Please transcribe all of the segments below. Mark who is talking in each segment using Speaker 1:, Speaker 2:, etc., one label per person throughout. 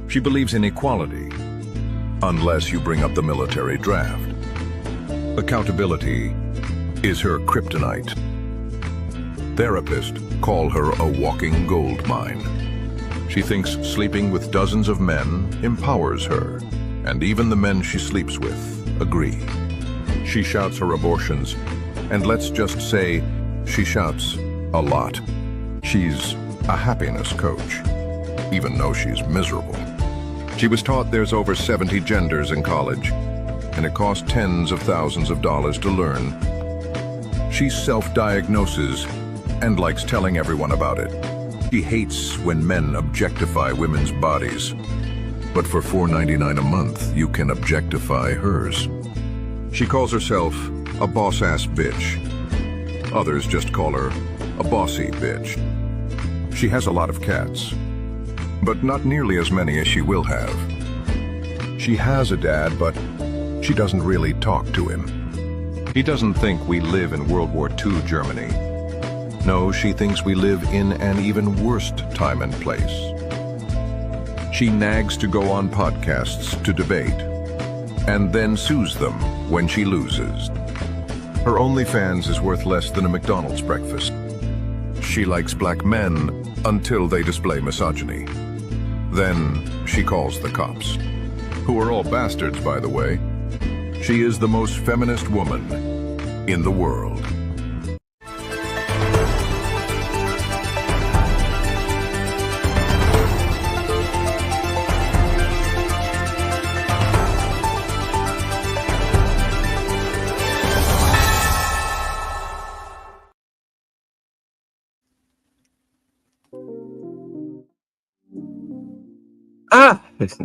Speaker 1: She believes in equality, unless you bring up the military draft. Accountability is her kryptonite. Therapists call her a walking gold mine. She thinks sleeping with dozens of men empowers her, and even the men she sleeps with agree. She shouts her abortions, and let's just say she shouts a lot. She's a happiness coach, even though she's miserable. She was taught there's over 70 genders in college, and it costs tens of thousands of dollars to learn. She self-diagnoses and likes telling everyone about it. She hates when men objectify women's bodies, but for $4.99 a month, you can objectify hers. She calls herself a boss-ass bitch. Others just call her a bossy bitch. She has a lot of cats, but not nearly as many as she will have. She has a dad, but she doesn't really talk to him. He doesn't think we live in World War II Germany. No, she thinks we live in an even worse time and place. She nags to go on podcasts to debate, and then sues them when she loses. Her OnlyFans is worth less than a McDonald's breakfast. She likes black men until they display misogyny. Then she calls the cops, who are all bastards, by the way. She is the most feminist woman in the world.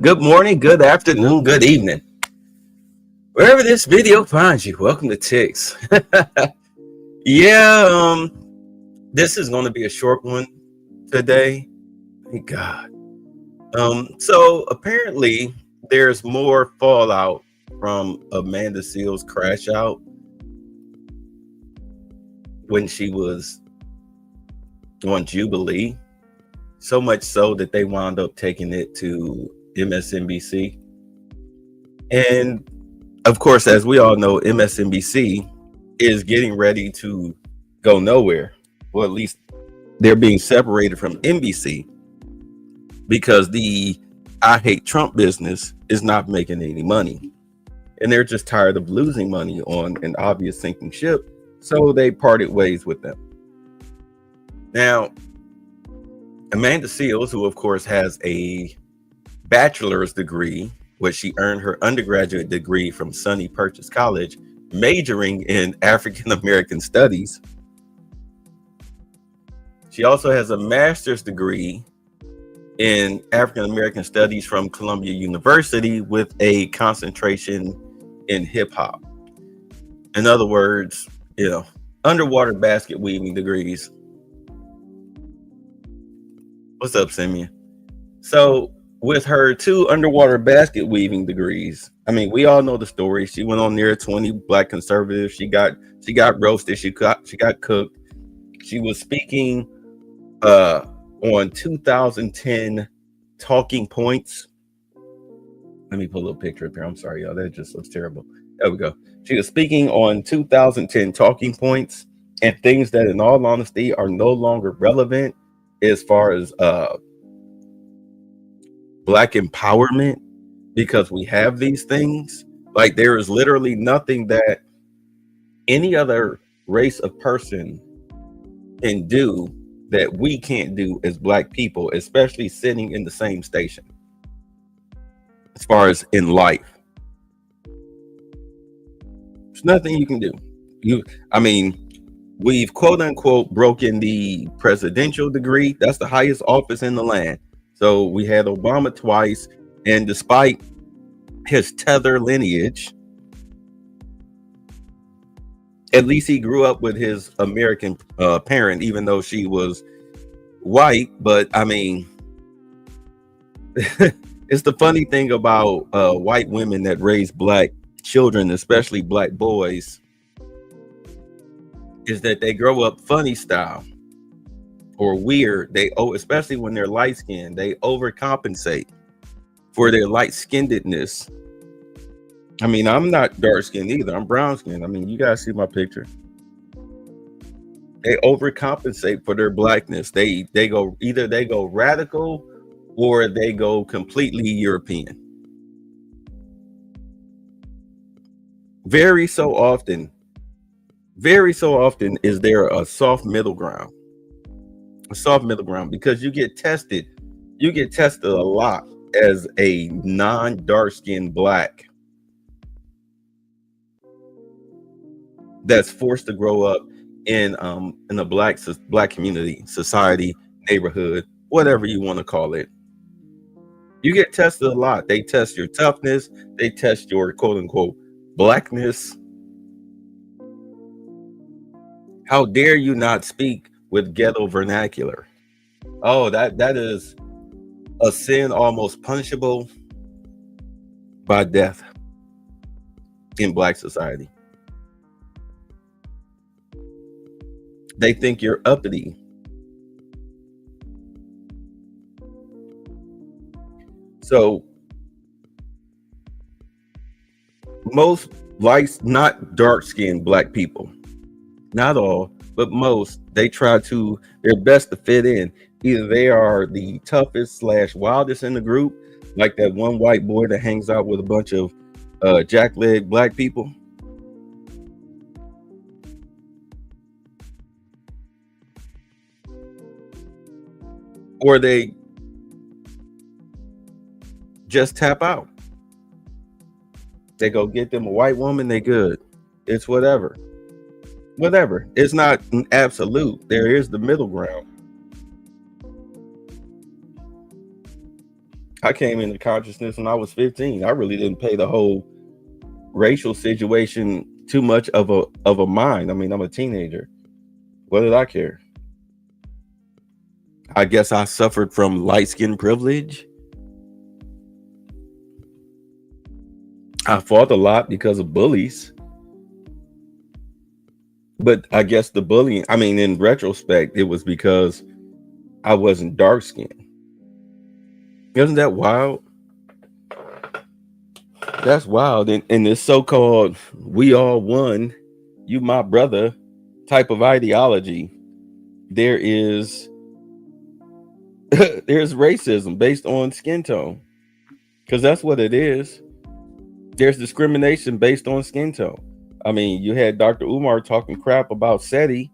Speaker 2: Good morning, good afternoon, good evening. Wherever this video finds you, welcome to Tix. This is going to be a short one today. Thank God. So apparently there's more fallout from Amanda Seales' crash out when she was on Jubilee. So much so that they wound up taking it to MSNBC. And of course, as we all know, MSNBC is getting ready to go nowhere. Well, at least they're being separated from NBC because the I Hate Trump business is not making any money. And they're just tired of losing money on an obvious sinking ship. So they parted ways with them. Now, Amanda Seales, who of course has a bachelor's degree, where she earned her undergraduate degree from SUNY Purchase College, majoring in African American studies. She also has a master's degree in African American studies from Columbia University with a concentration in hip hop. In other words, underwater basket weaving degrees. What's up, Simeon? So with her 2 underwater basket weaving degrees, I mean, we all know the story. She went on near 20 black conservatives. She got roasted. She got cooked. She was speaking on 2010 Talking Points. Let me pull a picture up here. I'm sorry, y'all. That just looks terrible. There we go. She was speaking on 2010 Talking Points and things that, in all honesty, are no longer relevant as far as Black empowerment, because we have these things. Like, there is literally nothing that any other race of person can do that we can't do as Black people, especially sitting in the same station as far as in life. There's nothing you can do. We've quote unquote broken the presidential degree. That's the highest office in the land. So we had Obama twice, and despite his tether lineage, at least he grew up with his American parent, even though she was white. But I mean, it's the funny thing about white women that raise Black children, especially Black boys, is that they grow up funny style or weird. Especially when they're light skinned, they overcompensate. for their light-skinnedness. I mean, I'm not dark-skinned either. I'm brown-skinned. I mean, you guys see my picture. They overcompensate for their blackness. They go either they go radical or they go completely European. Very so often is there a soft middle ground. A soft middle ground, because you get tested a lot as a non-dark skinned black that's forced to grow up in a black community, society, neighborhood, whatever you want to call it. You get tested a lot. They test your toughness, they test your quote unquote blackness. How dare you not speak with ghetto vernacular? Oh, that is a sin almost punishable by death in black society. They think you're uppity. So most not dark-skinned black people, not all, but most, they try to their best to fit in. Either they are the toughest / wildest in the group, like that one white boy that hangs out with a bunch of jackleg black people, or they just tap out. They go get them a white woman, they good. It's whatever. It's not an absolute. There is the middle ground. I came into consciousness when I was 15. I really didn't pay the whole racial situation too much of a mind. I mean, I'm a teenager. What did I care? I guess I suffered from light skin privilege. I fought a lot because of bullies. But I guess the bullying, I mean, in retrospect, it was because I wasn't dark skinned. Isn't that wild? That's wild. In this so-called "we all one, you my brother" type of ideology, there is there's racism based on skin tone, because that's what it is. There's discrimination based on skin tone. I mean, you had Dr. Umar talking crap about SETI,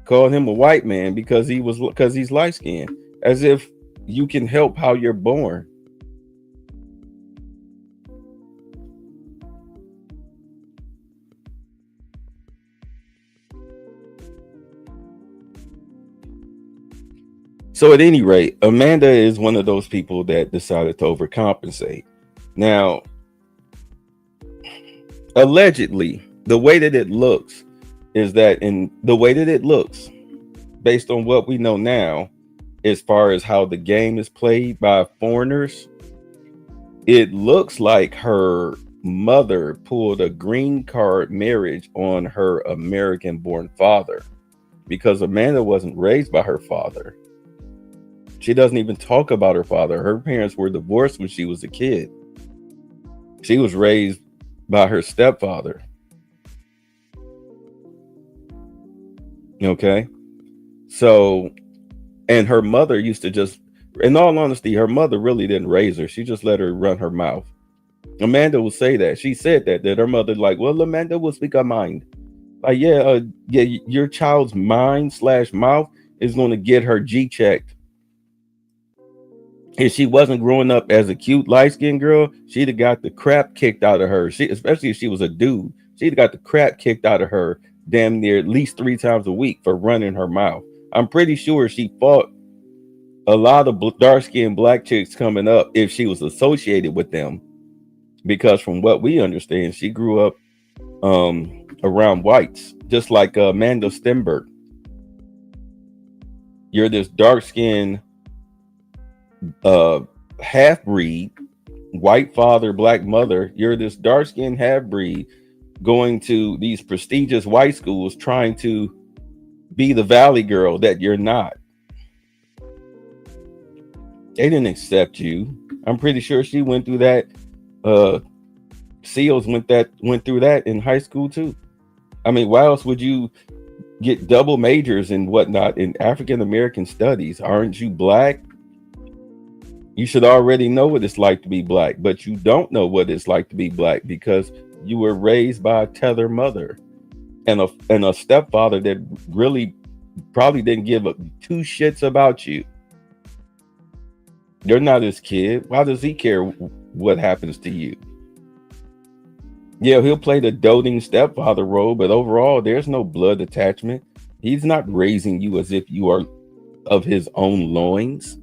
Speaker 2: calling him a white man because he's light skinned, as if you can help how you're born. So at any rate, Amanda is one of those people that decided to overcompensate. Now, allegedly, the way that it looks is that based on what we know now, as far as how the game is played by foreigners, it looks like her mother pulled a green card marriage on her American-born father, because Amanda wasn't raised by her father. She doesn't even talk about her father. Her parents were divorced when she was a kid. She was raised by her stepfather. Okay. So, and her mother used to just, in all honesty, her mother really didn't raise her. She just let her run her mouth. Amanda will say that. She said that her mother, like, well, Amanda will speak her mind. Like, yeah, your child's mind / mouth is going to get her G checked. If she wasn't growing up as a cute light-skinned girl, she'd have got the crap kicked out of her. Especially if she was a dude, she'd have got the crap kicked out of her damn near at least 3 times a week for running her mouth. I'm pretty sure she fought a lot of dark-skinned black chicks coming up if she was associated with them, because from what we understand, she grew up around whites, just like Amanda Stenberg. You're this dark-skinned half-breed, white father, black mother. You're this dark-skinned half-breed going to these prestigious white schools trying to be the valley girl that you're not. They didn't accept you. I'm pretty sure she went through that. Uh, Seals went through that in high school too. I mean, why else would you get double majors and whatnot in African American studies? Aren't you black? You should already know what it's like to be black, but you don't know what it's like to be black because you were raised by a tether mother and a stepfather that really probably didn't give a two shits about you. You're not his kid. Why does he care what happens to you? Yeah, he'll play the doting stepfather role, but overall, there's no blood attachment. He's not raising you as if you are of his own loins.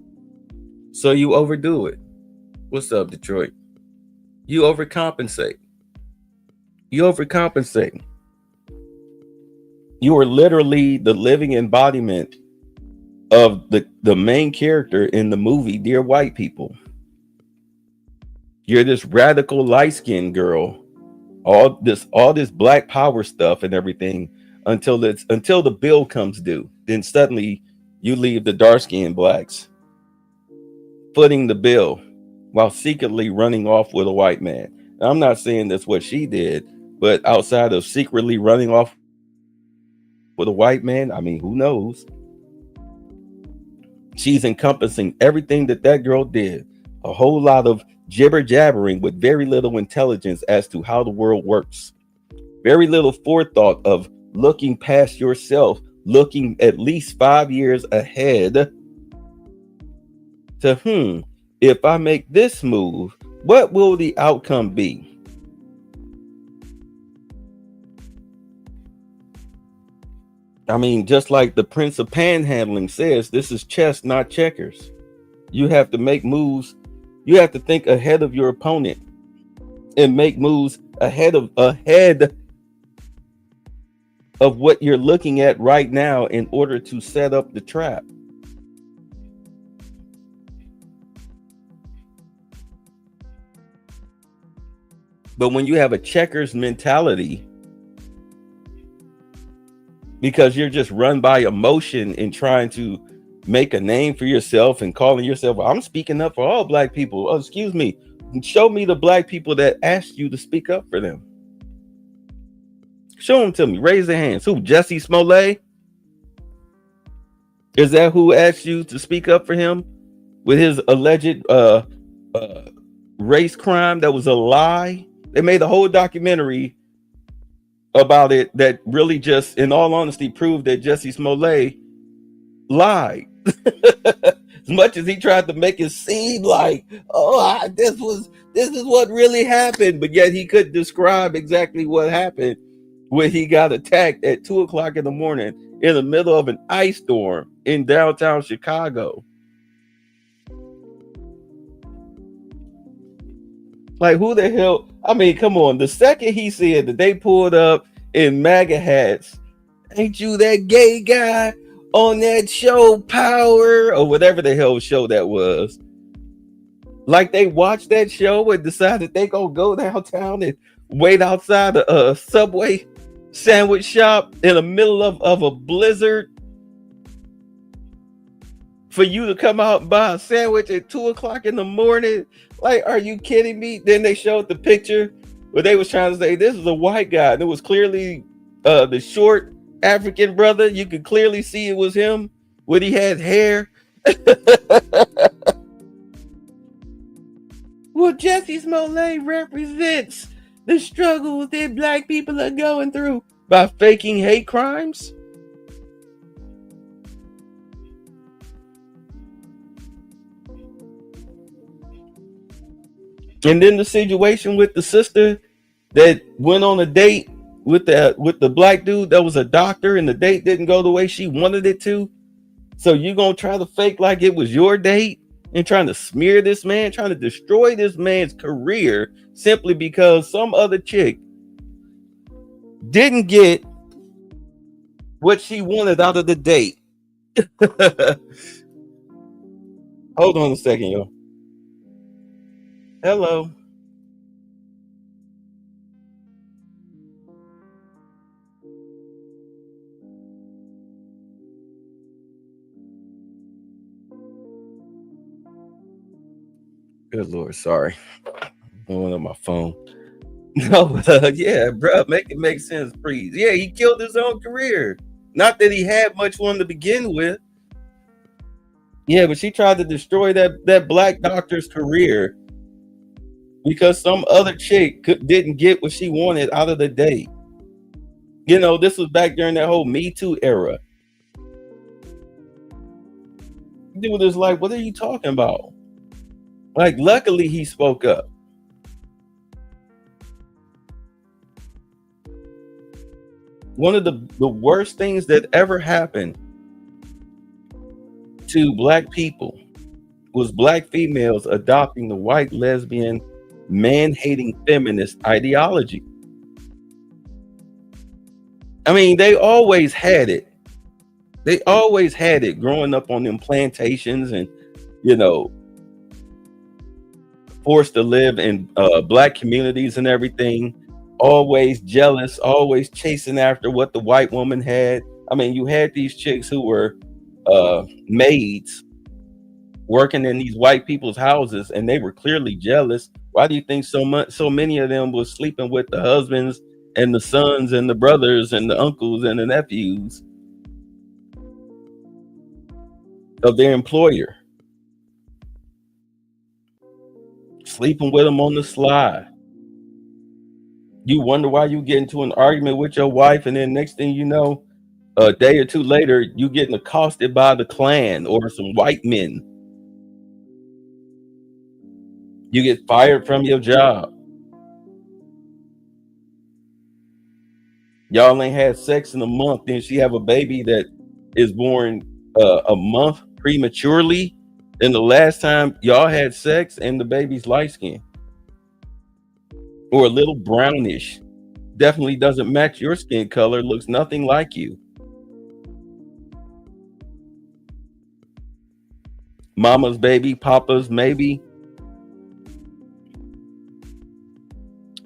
Speaker 2: So you overdo it. What's up, Detroit? You overcompensate. You overcompensate. You are literally the living embodiment of the main character in the movie Dear White People. You're this radical light-skinned girl, all this black power stuff and everything until the bill comes due. Then suddenly you leave the dark-skinned blacks footing the bill while secretly running off with a white man. Now, I'm not saying that's what she did, but outside of secretly running off with a white man, I mean, who knows? She's encompassing everything that girl did. A whole lot of jibber jabbering with very little intelligence as to how the world works. Very little forethought of looking past yourself, looking at least 5 years ahead to, if I make this move, what will the outcome be? I mean, just like the Prince of Panhandling says, this is chess, not checkers. You have to make moves. You have to think ahead of your opponent and make moves ahead of what you're looking at right now in order to set up the trap. But when you have a checkers mentality, because you're just run by emotion and trying to make a name for yourself and calling yourself, I'm speaking up for all black people. Oh, excuse me. Show me the black people that asked you to speak up for them. Show them to me. Raise their hands. Who? Jussie Smollett? Is that who asked you to speak up for him with his alleged race crime that was a lie? They made a whole documentary about it that really just, in all honesty, proved that Jussie Smollett lied. As much as he tried to make it seem like, this is what really happened, but yet he couldn't describe exactly what happened when he got attacked at 2:00 in the morning in the middle of an ice storm in downtown Chicago. Like, who the hell? I mean, come on. The second he said that they pulled up in MAGA hats, ain't you that gay guy on that show Power or whatever the hell show that was? Like, they watched that show and decided they gonna go downtown and wait outside a Subway sandwich shop in the middle of a blizzard for you to come out and buy a sandwich at 2:00 in the morning. Like, are you kidding me? Then they showed the picture where they was trying to say this is a white guy, and it was clearly the short African brother. You could clearly see it was him when he had hair. Well, Jussie Smollett represents the struggles that black people are going through by faking hate crimes. And then the situation with the sister that went on a date with the black dude that was a doctor, and the date didn't go the way she wanted it to. So you gonna try to fake like it was your date and trying to smear this man, trying to destroy this man's career simply because some other chick didn't get what she wanted out of the date. Hold on a second, yo. Hello. Good Lord, sorry. I went on my phone. No, yeah, bro, make it make sense, please. Yeah, he killed his own career. Not that he had much one to begin with. Yeah, but she tried to destroy that black doctor's career because some other chick didn't get what she wanted out of the date. You know, this was back during that whole Me Too era. Dude is like, what are you talking about? Like, luckily he spoke up. One of the worst things that ever happened to black people was black females adopting the white lesbian man-hating feminist ideology. I mean, they always had it. They always had it growing up on them plantations and, you know, forced to live in black communities and everything. Always jealous, always chasing after what the white woman had. I mean, you had these chicks who were maids working in these white people's houses, and they were clearly jealous. Why do you think so many of them was sleeping with the husbands and the sons and the brothers and the uncles and the nephews of their employer? Sleeping with them on the sly. You wonder why you get into an argument with your wife, and then next thing you know, a day or two later, you getting accosted by the Klan or some white men. You get fired from your job. Y'all ain't had sex in a month, then she have a baby that is born a month prematurely than the last time y'all had sex, and the baby's light skin or a little brownish. Definitely doesn't match your skin color, looks nothing like you. Mama's baby, papa's maybe.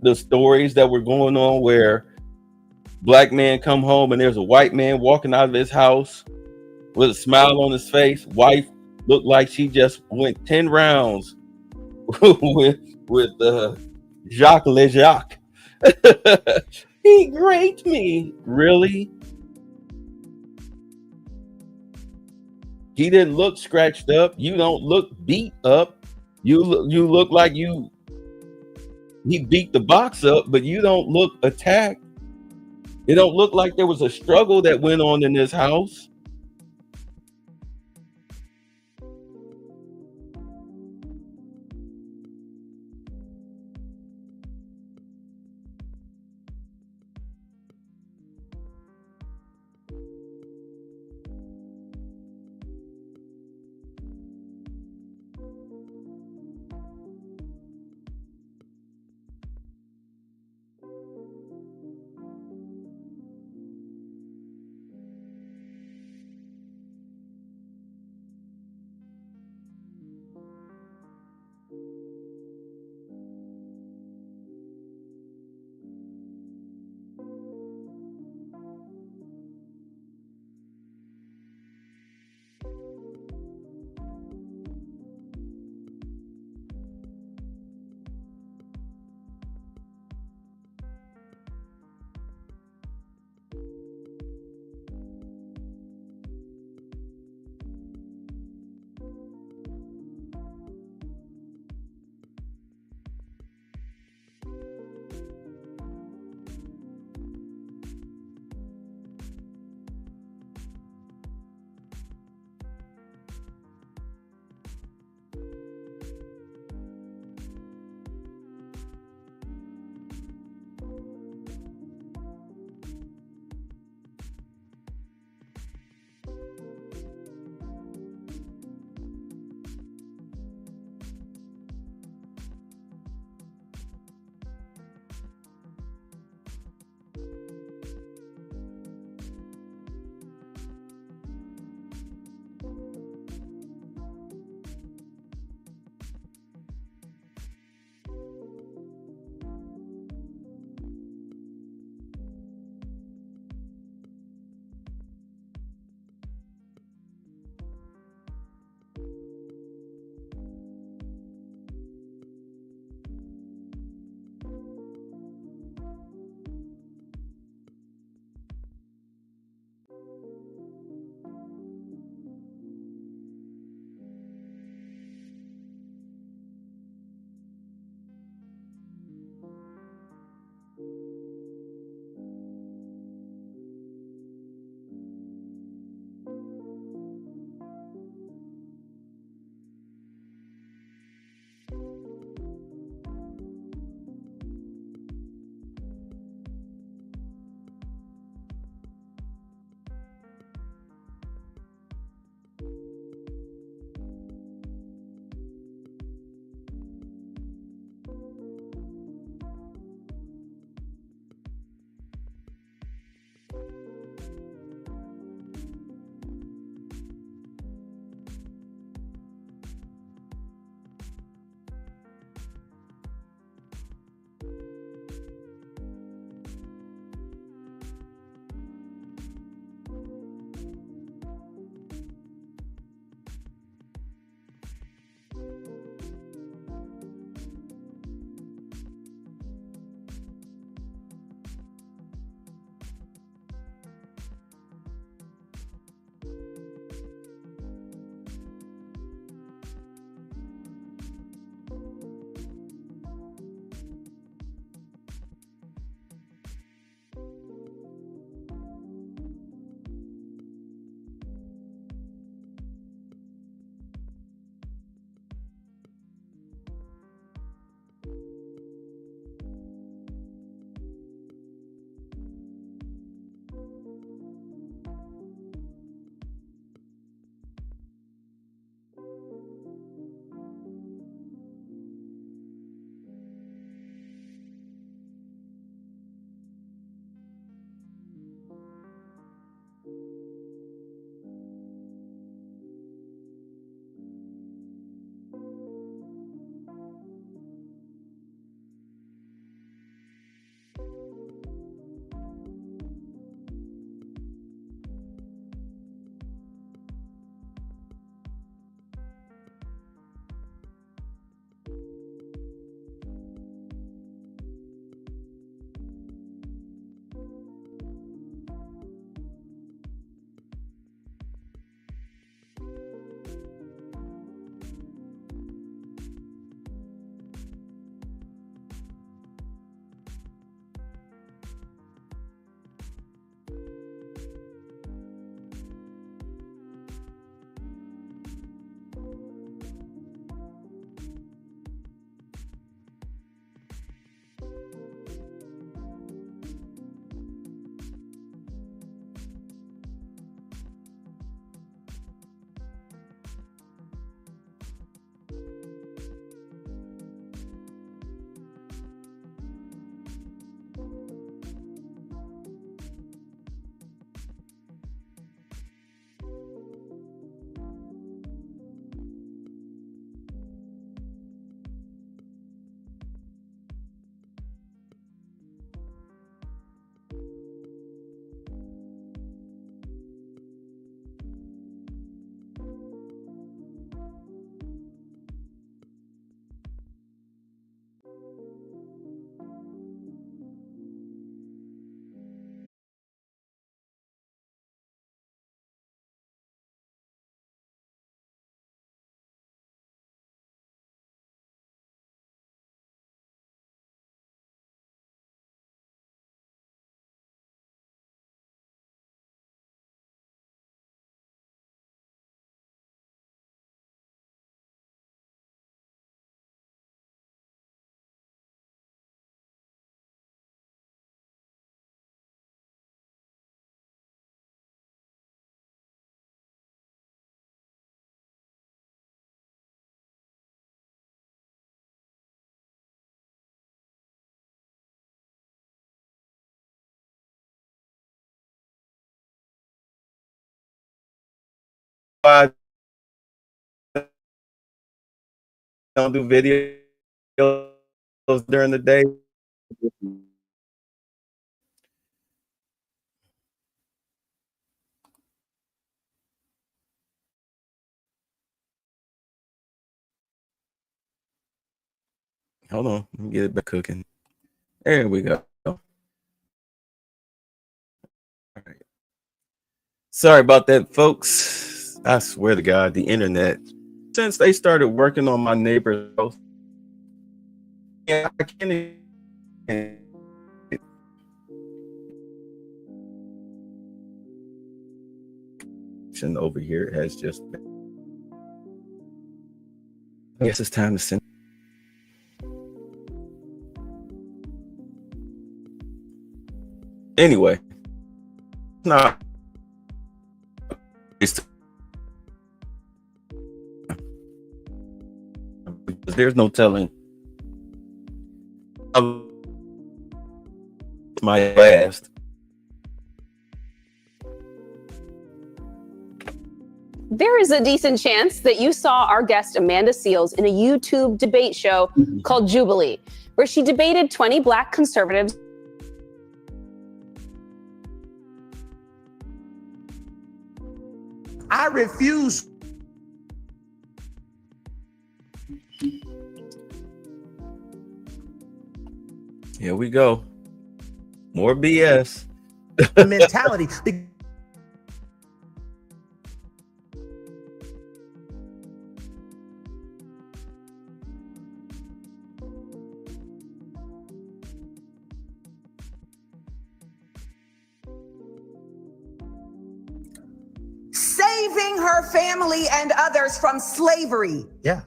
Speaker 2: The stories that were going on where black man come home and there's a white man walking out of his house with a smile on his face. Wife looked like she just went 10 rounds with Jacques LeJacques. He raped me. Really? He didn't look scratched up. You don't look beat up. You look like he beat the box up, but you don't look attacked. It don't look like there was a struggle that went on in this house. I don't do videos during the day. Hold on, let me get it back cooking. There we go. All right. Sorry about that, folks. I swear to God, the internet, since they started working on my neighbor's house, yeah, I can't even. Over here has just been. I guess it's time to send. Anyway, no, there's no telling my last.
Speaker 3: There is a decent chance that you saw our guest Amanda Seales in a YouTube debate show called Jubilee, where she debated 20 Black conservatives.
Speaker 4: I refuse.
Speaker 2: Here we go. More BS.
Speaker 4: Mentality.
Speaker 5: Saving her family and others from slavery.
Speaker 4: Yeah.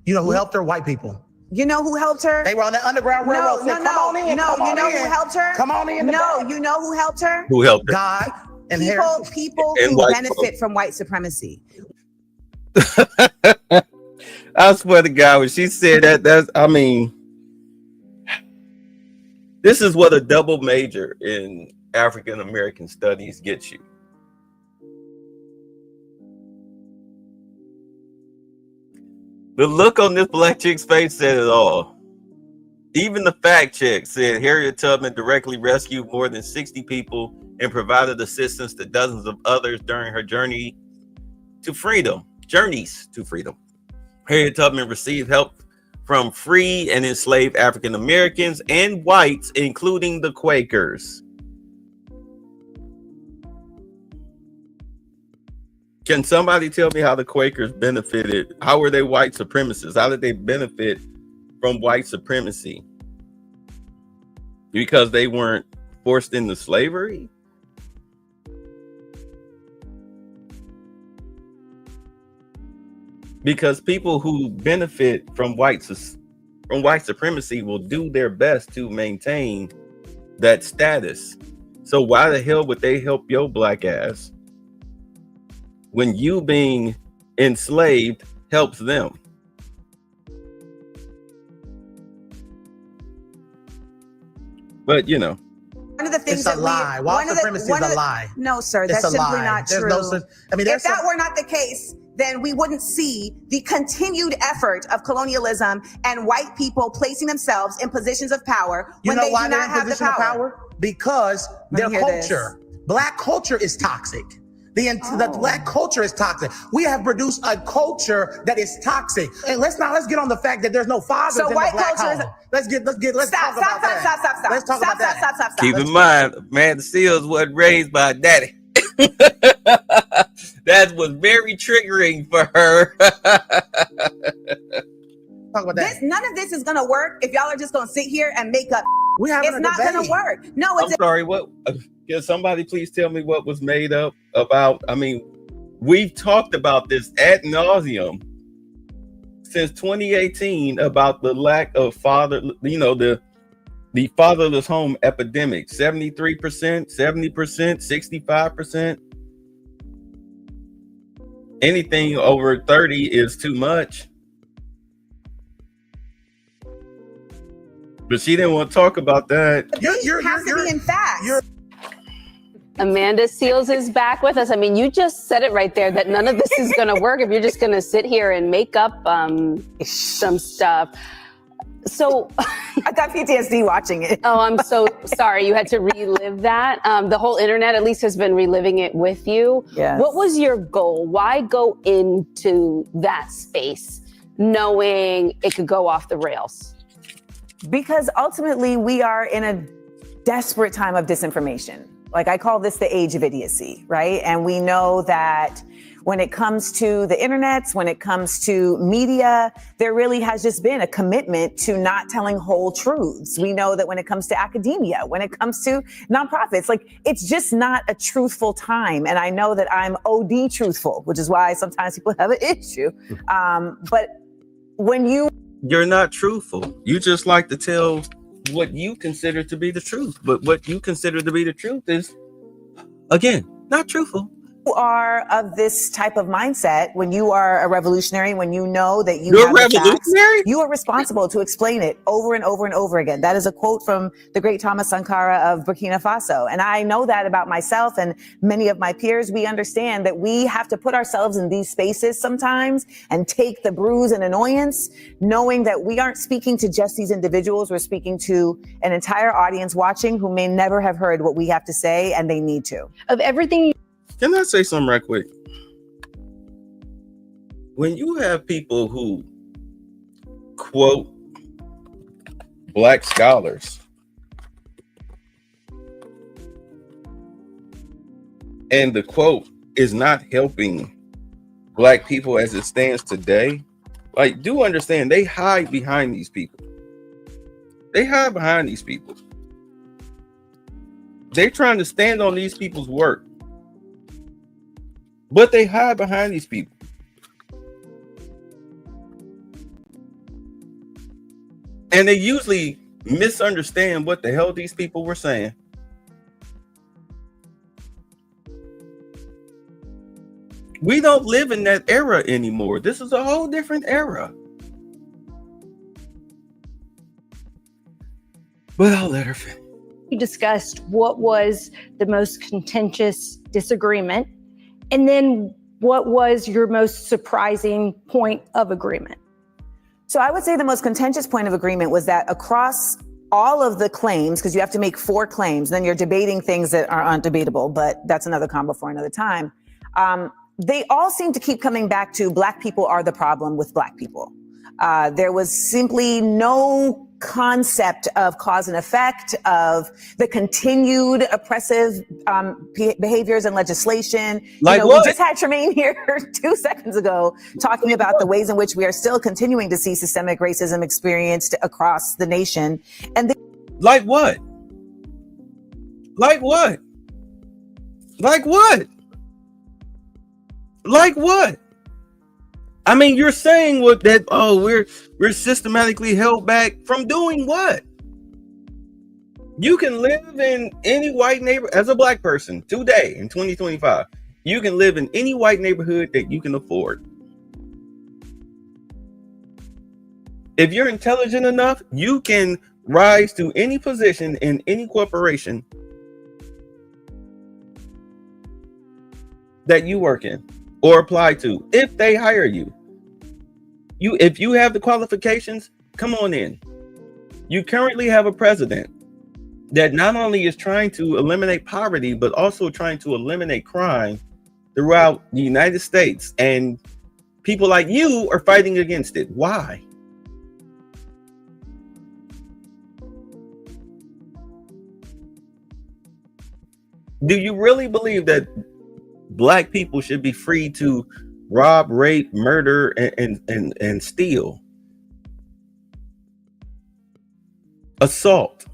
Speaker 4: You know who helped her? White people.
Speaker 5: You know who helped her?
Speaker 4: They were on the Underground Railroad.
Speaker 5: No. You know who helped her?
Speaker 4: Come on in.
Speaker 5: No, you know who helped her?
Speaker 2: Who helped her?
Speaker 4: God and
Speaker 5: People
Speaker 2: and
Speaker 5: who
Speaker 2: white
Speaker 5: benefit
Speaker 2: folks.
Speaker 5: from white supremacy.
Speaker 2: I swear to God, when she said that, this is what a double major in African American studies gets you. The look on this black chick's face said it all. Even the fact check said Harriet Tubman directly rescued more than 60 people and provided assistance to dozens of others during her journeys to freedom. Harriet Tubman received help from free and enslaved African Americans and whites, including the Quakers. Can somebody tell me how the Quakers benefited? How were they white supremacists? How did they benefit from white supremacy? Because they weren't forced into slavery? Because people who benefit from white supremacy will do their best to maintain that status. So why the hell would they help your black ass when you being enslaved helps them? But you know,
Speaker 5: One of the things
Speaker 4: It's a lie. White supremacy is a lie.
Speaker 5: No, sir,
Speaker 4: It's
Speaker 5: that's
Speaker 4: a
Speaker 5: simply
Speaker 4: lie.
Speaker 5: not
Speaker 4: There's
Speaker 5: true.
Speaker 4: no such. I mean,
Speaker 5: If that were not the case, then we wouldn't see the continued effort of colonialism and white people placing themselves in positions of power
Speaker 4: You
Speaker 5: when
Speaker 4: know
Speaker 5: they
Speaker 4: why
Speaker 5: do
Speaker 4: they're
Speaker 5: not
Speaker 4: in
Speaker 5: have the
Speaker 4: position of
Speaker 5: power.
Speaker 4: power? Because their
Speaker 5: hear this.
Speaker 4: culture, black culture, is toxic. The
Speaker 5: Oh.
Speaker 4: black culture is toxic. We have produced a culture that is toxic. And let's get on the fact that there's no fathers
Speaker 5: So
Speaker 4: in
Speaker 5: white
Speaker 4: the black
Speaker 5: culture is-
Speaker 4: home. Let's talk about that.
Speaker 5: Stop.
Speaker 4: Let's talk about that.
Speaker 5: Stop.
Speaker 2: keep in mind, Amanda Seales wasn't raised by a daddy. That was very triggering for her.
Speaker 4: Talk about that.
Speaker 5: None of this is gonna work if y'all are just gonna sit here and make up.
Speaker 4: We having
Speaker 5: It's
Speaker 4: a
Speaker 5: not
Speaker 4: debate.
Speaker 5: gonna work. No,
Speaker 2: I'm
Speaker 5: it's
Speaker 2: sorry, what? Can somebody please tell me what was made up about? I mean, we've talked about this ad nauseum since 2018 about the lack of the fatherless home epidemic. 73%, 70%, 65%. Anything over 30 is too much. But she didn't want to talk about that.
Speaker 5: it has to be in fact.
Speaker 3: Amanda Seales is back with us. I mean, you just said it right there that none of this is going to work if you're just going to sit here and make up some stuff. So
Speaker 5: I got PTSD watching it.
Speaker 3: Oh, I'm so sorry. You had to relive that. The whole internet at least has been reliving it with you.
Speaker 5: Yes.
Speaker 3: What was your goal? Why go into that space knowing it could go off the rails?
Speaker 5: Because ultimately we are in a desperate time of disinformation. Like, I call this the age of idiocy, right? And we know that when it comes to the internet, when it comes to media, there really has just been a commitment to not telling whole truths. We know that when it comes to academia, when it comes to nonprofits, like, it's just not a truthful time. And I know that I'm OD truthful, which is why sometimes people have an issue. But when
Speaker 2: You're not truthful. You just like to tell what you consider to be the truth. But what you consider to be the truth is, again, not truthful.
Speaker 5: are of this type of mindset, when you are a revolutionary, when you know that
Speaker 2: You're
Speaker 5: have the facts,
Speaker 2: revolutionary?
Speaker 5: you are responsible to explain it over and over and over again. That is a quote from the great Thomas Sankara of Burkina Faso. And I know that about myself and many of my peers. We understand that we have to put ourselves in these spaces sometimes and take the bruise and annoyance, knowing that we aren't speaking to just these individuals. We're speaking to an entire audience watching who may never have heard what we have to say, and they need to.
Speaker 3: Of everything.
Speaker 2: Can I say something right quick? When you have people who quote Black scholars and the quote is not helping Black people as it stands today, like, do understand they hide behind these people. They hide behind these people. They're trying to stand on these people's work, but they hide behind these people. And they usually misunderstand what the hell these people were saying. We don't live in that era anymore. This is a whole different era. But I'll let her finish.
Speaker 6: We discussed what was the most contentious disagreement, and then what was your most surprising point of agreement?
Speaker 5: So I would say the most contentious point of agreement was that across all of the claims, because you have to make 4 claims, then you're debating things that are undebatable, but that's another combo for another time. They all seem to keep coming back to Black people are the problem with Black people. There was simply no concept of cause and effect, of the continued oppressive behaviors and legislation.
Speaker 2: Like what?
Speaker 5: We just had Tremaine here 2 seconds ago talking about the ways in which we are still continuing to see systemic racism experienced across the nation. And
Speaker 2: like what? Like what? Like what? Like what? I mean, you're saying what that, oh, we're systematically held back from doing what? You can live in any white neighborhood as a Black person today in 2025. You can live in any white neighborhood that you can afford. If you're intelligent enough, you can rise to any position in any corporation that you work in or apply to, if they hire you. If you have the qualifications, come on in. You currently have a president that not only is trying to eliminate poverty, but also trying to eliminate crime throughout the United States. And people like you are fighting against it. Why? Do you really believe that Black people should be free to rob, rape, murder, and steal? Assault.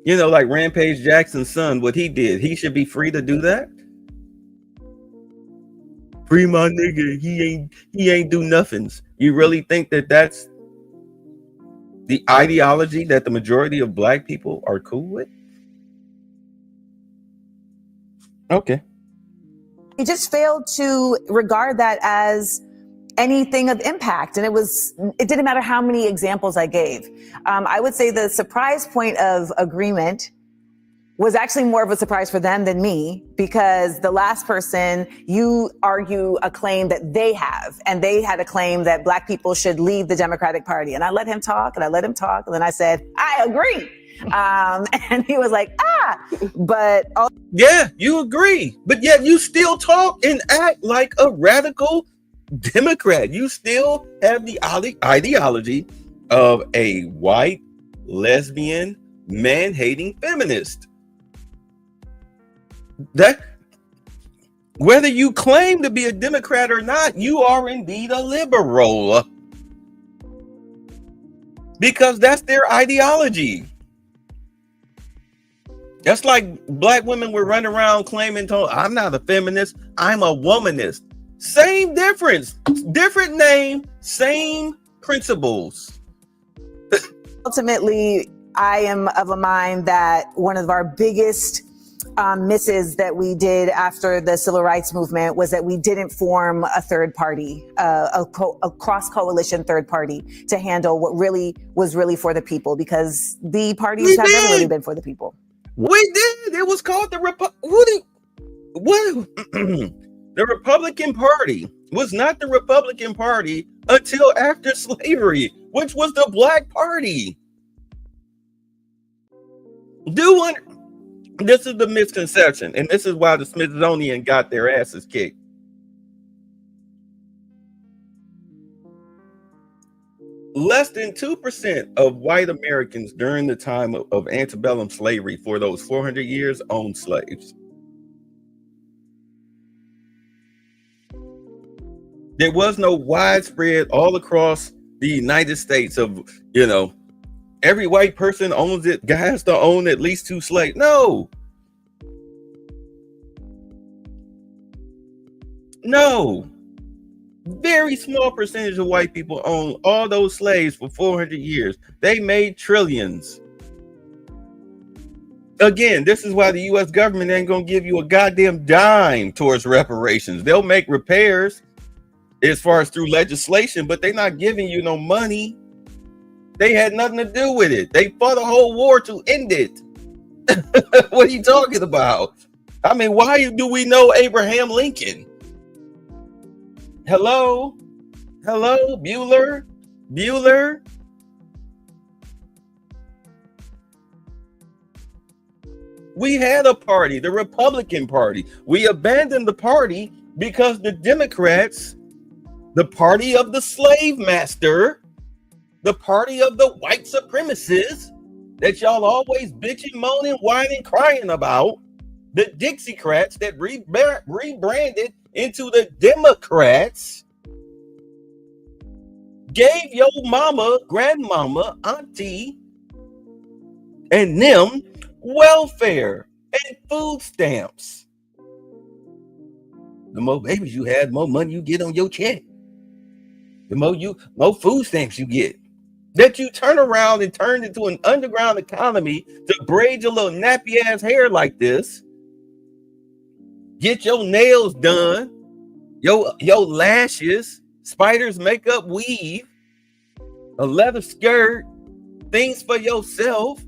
Speaker 2: You know, like Rampage Jackson's son, what he did, he should be free to do that? Free my nigga, he ain't do nothings. You really think that that's the ideology that the majority of Black people are cool with? Okay.
Speaker 5: he just failed to regard that as anything of impact. And it didn't matter how many examples I gave. I would say the surprise point of agreement was actually more of a surprise for them than me, because the last person, you argue a claim that they have, and they had a claim that Black people should leave the Democratic Party. And I let him talk and I let him talk. And then I said, I agree. And he was like, but
Speaker 2: yeah, you agree. But yet you still talk and act like a radical Democrat. You still have the ideology of a white, lesbian, man-hating feminist. That, whether you claim to be a Democrat or not, you are indeed a liberal, because that's their ideology. That's like Black women were running around claiming, I'm not a feminist, I'm a womanist. Same difference, different name, same principles.
Speaker 5: ultimately, I am of a mind that one of our biggest misses that we did after the civil rights movement was that we didn't form a third party, a cross-coalition third party to handle what really was really for the people, because the parties have never really been for the people.
Speaker 2: We did. It was called the the Republican Party was not the Republican Party until after slavery, which was the Black Party. This is the misconception, and this is why the Smithsonian got their asses kicked. Less than 2% of white Americans during the time of antebellum slavery, for those 400 years, owned slaves. There was no widespread all across the United States of, every white person owns it, has to own at least 2 slaves. No. Very small percentage of white people own all those slaves for 400 years. They made trillions. Again, this is why the U.S. government ain't gonna give you a goddamn dime towards reparations. They'll make repairs as far as through legislation, but they're not giving you no money. They had nothing to do with it. They fought a whole war to end it. What are you talking about? I mean, why do we know Abraham Lincoln? Hello, Bueller. We had a party, the Republican Party. We abandoned the party because the Democrats, the party of the slave master, the party of the white supremacists that y'all always bitching, moaning, whining, crying about, the Dixiecrats that rebranded into the Democrats, gave your mama, grandmama, auntie, and them welfare and food stamps. The more babies you had, more money you get on your check. The more food stamps you get. That you turn around and turn into an underground economy to braid your little nappy ass hair like this. Get your nails done, your lashes, spider's makeup, weave, a leather skirt, things for yourself.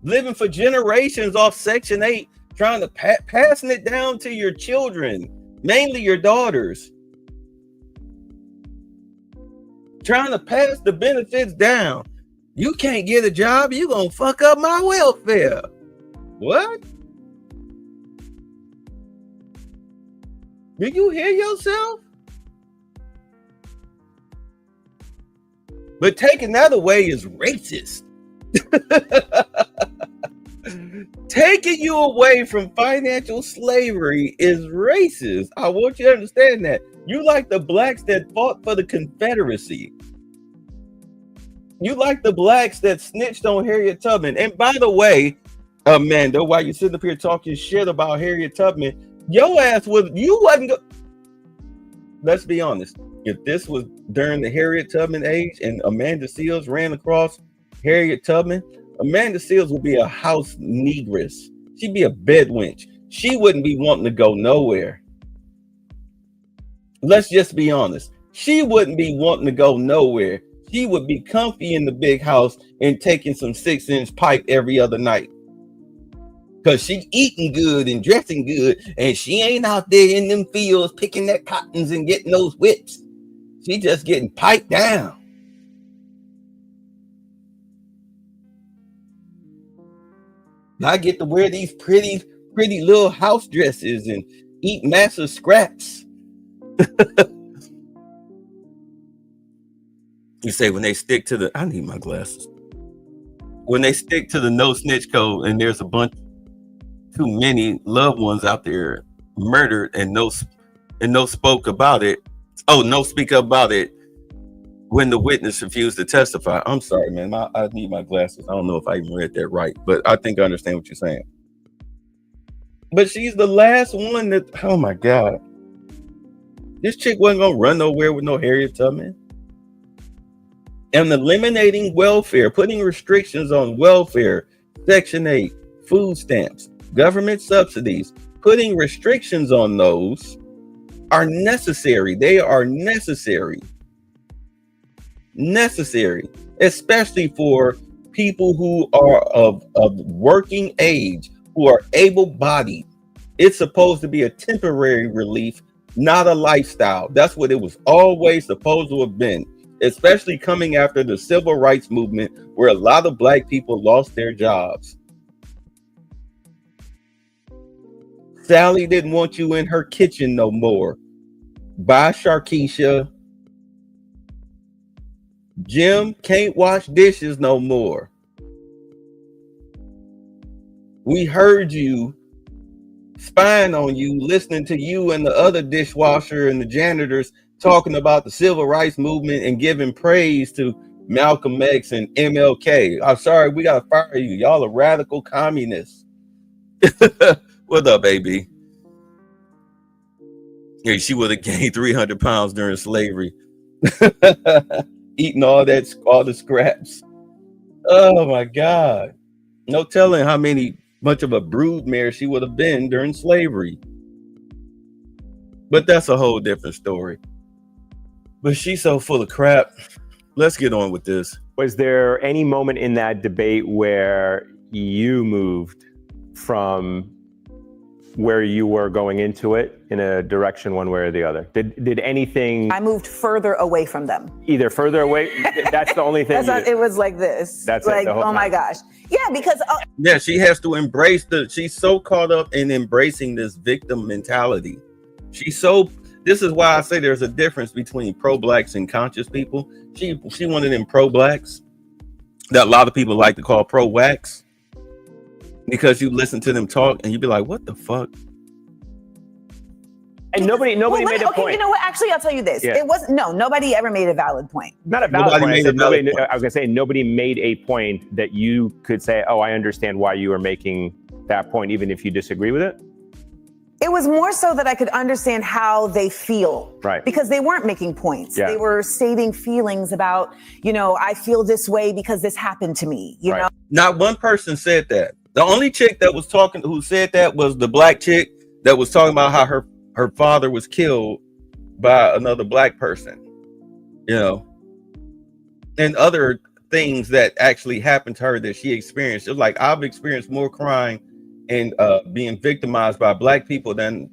Speaker 2: Living for generations off Section 8, trying to passing it down to your children, mainly your daughters. Trying to pass the benefits down. You can't get a job, you gonna fuck up my welfare. What? Did you hear yourself? But taking that away is racist. Taking you away from financial slavery is racist. I want you to understand that. You like the blacks that fought for the Confederacy. You like the blacks that snitched on Harriet Tubman. And by the way, Amanda, while you're sitting up here talking shit about Harriet Tubman, your ass wasn't. Let's be honest. If this was during the Harriet Tubman age and Amanda Seales ran across Harriet Tubman, Amanda Seales would be a house negress. She'd be a bed wench. She wouldn't be wanting to go nowhere. Let's just be honest. She wouldn't be wanting to go nowhere. she would be comfy in the big house and taking some 6-inch pipe every other night. Cause she eating good and dressing good, and she ain't out there in them fields picking that cottons and getting those whips. She just getting piped down. I get to wear these pretty little house dresses and eat massive scraps. You say when they stick to the, I need my glasses. When they stick to the no snitch code, and there's a bunch, too many loved ones out there murdered, and no spoke about it. Oh, no speak about it when the witness refused to testify. I'm sorry, man. I need my glasses. I don't know if I even read that right, but I think I understand what you're saying. But she's the last one that, oh my God. This chick wasn't gonna run nowhere with no Harriet Tubman. And eliminating welfare, putting restrictions on welfare, Section 8, food stamps, government subsidies, putting restrictions on those are necessary. They are necessary. Necessary, especially for people who are of working age, who are able-bodied. It's supposed to be a temporary relief, not a lifestyle. That's what it was always supposed to have been, especially coming after the civil rights movement, where a lot of Black people lost their jobs. Sally didn't want you in her kitchen no more. Bye, Sharkeisha. Jim can't wash dishes no more. We heard you, spying on you, listening to you and the other dishwasher and the janitors talking about the civil rights movement and giving praise to Malcolm X and MLK. I'm sorry, we gotta fire you. Y'all are radical communists. What up, baby? Yeah, she would have gained 300 pounds during slavery. Eating all the scraps. Oh my God. No telling how much of a broodmare she would have been during slavery. But that's a whole different story. But she's so full of crap. Let's get on with this.
Speaker 7: Was there any moment in that debate where you moved from where you were going into it in a direction one way or the other? Did anything?
Speaker 5: I moved further away from them.
Speaker 7: Either further away? That's the only thing.
Speaker 5: It was like this.
Speaker 7: That's
Speaker 5: like,
Speaker 7: it, the whole
Speaker 5: oh my gosh. Yeah, because
Speaker 2: yeah, she has to embrace she's so caught up in embracing this victim mentality. This is why I say there's a difference between pro-blacks and conscious people. She one of them pro-blacks that a lot of people like to call pro-whacks, because you listen to them talk and you be like, what the fuck?
Speaker 7: And nobody made a point.
Speaker 5: You know what? Actually, I'll tell you this.
Speaker 7: Yeah.
Speaker 5: Nobody ever made a valid point.
Speaker 7: Not a valid point. I was gonna say nobody made a point that you could say, oh, I understand why you are making that point, even if you disagree with it.
Speaker 5: It was more so that I could understand how they feel.
Speaker 7: Right.
Speaker 5: Because they weren't making points.
Speaker 7: Yeah.
Speaker 5: They were stating feelings about, I feel this way because this happened to me, you know?
Speaker 2: Not one person said that. The only chick that was talking, who said that, was the Black chick that was talking about how her father was killed by another Black person, and other things that actually happened to her that she experienced. It was like, I've experienced more crime and being victimized by Black people than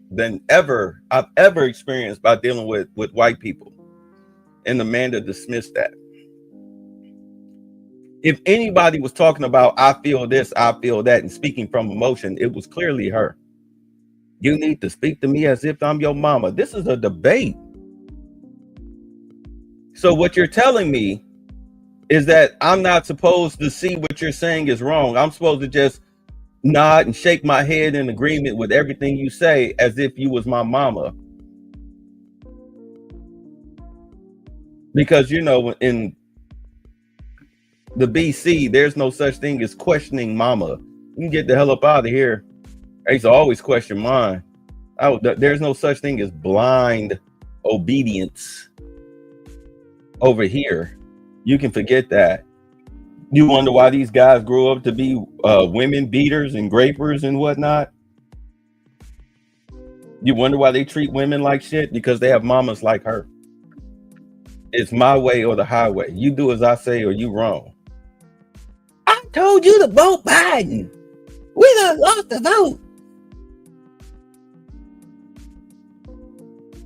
Speaker 2: I've ever experienced by dealing with white people. And Amanda dismissed that. If anybody was talking about, I feel this, I feel that, and speaking from emotion, it was clearly her. You need to speak to me as if I'm your mama. This is a debate. So what you're telling me is that I'm not supposed to see what you're saying is wrong. I'm supposed to just nod and shake my head in agreement with everything you say as if you was my mama. Because, in the BC, there's no such thing as questioning mama. You can get the hell up out of here. I used to always question mine. There's no such thing as blind obedience over here. You can forget that. You wonder why these guys grow up to be women beaters and grapers and whatnot. You wonder why they treat women like shit, because they have mamas like her. It's my way or the highway. You do as I say or you wrong. I told you to vote Biden. We done lost the vote.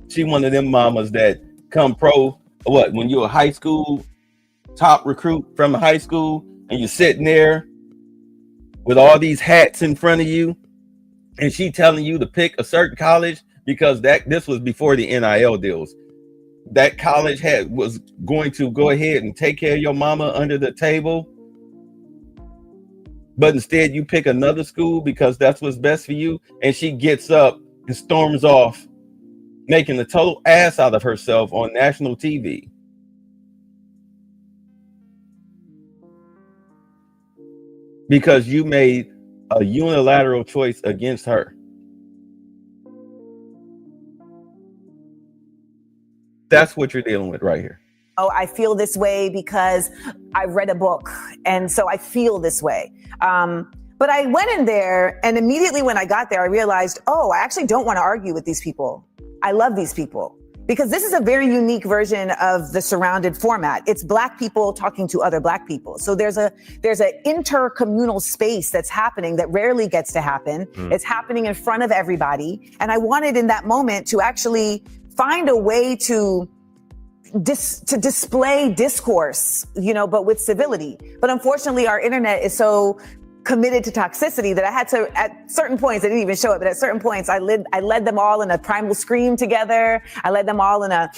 Speaker 2: She one of them mamas that come pro, what, when you're a high school top recruit from high school and you're sitting there with all these hats in front of you and she telling you to pick a certain college because this was before the NIL deals. That college was going to go ahead and take care of your mama under the table. But instead you pick another school because that's what's best for you. And she gets up and storms off, making a total ass out of herself on national TV. Because you made a unilateral choice against her. That's what you're dealing with right here.
Speaker 5: Oh, I feel this way because I read a book, and so I feel this way. But I went in there, and immediately when I got there, I realized, oh, I actually don't want to argue with these people. I love these people because this is a very unique version of the Surrounded format. It's Black people talking to other Black people. So there's an intercommunal space that's happening that rarely gets to happen. It's happening in front of everybody. And I wanted in that moment to actually find a way to display discourse, but with civility. But unfortunately, our internet is so committed to toxicity that I had to, at certain points, I didn't even show it, but at certain points, I led them all in a primal scream together. I led them all in a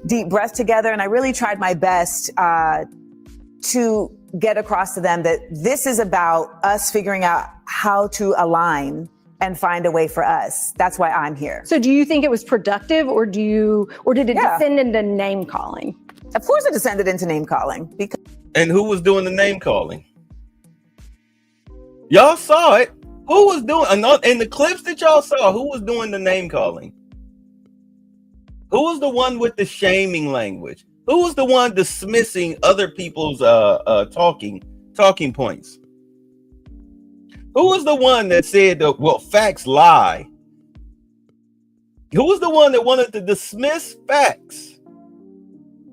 Speaker 5: deep breath together. And I really tried my best to get across to them that this is about us figuring out how to align and find a way for us. That's why I'm here.
Speaker 6: So do you think it was productive or did it descend into name calling?
Speaker 5: Of course it descended into name calling.
Speaker 2: And who was doing the name calling? Y'all saw it. Who was doing, in the clips that y'all saw, who was doing the name calling? Who was the one with the shaming language? Who was the one dismissing other people's talking points? Who was the one that said, well, facts lie? Who was the one that wanted to dismiss facts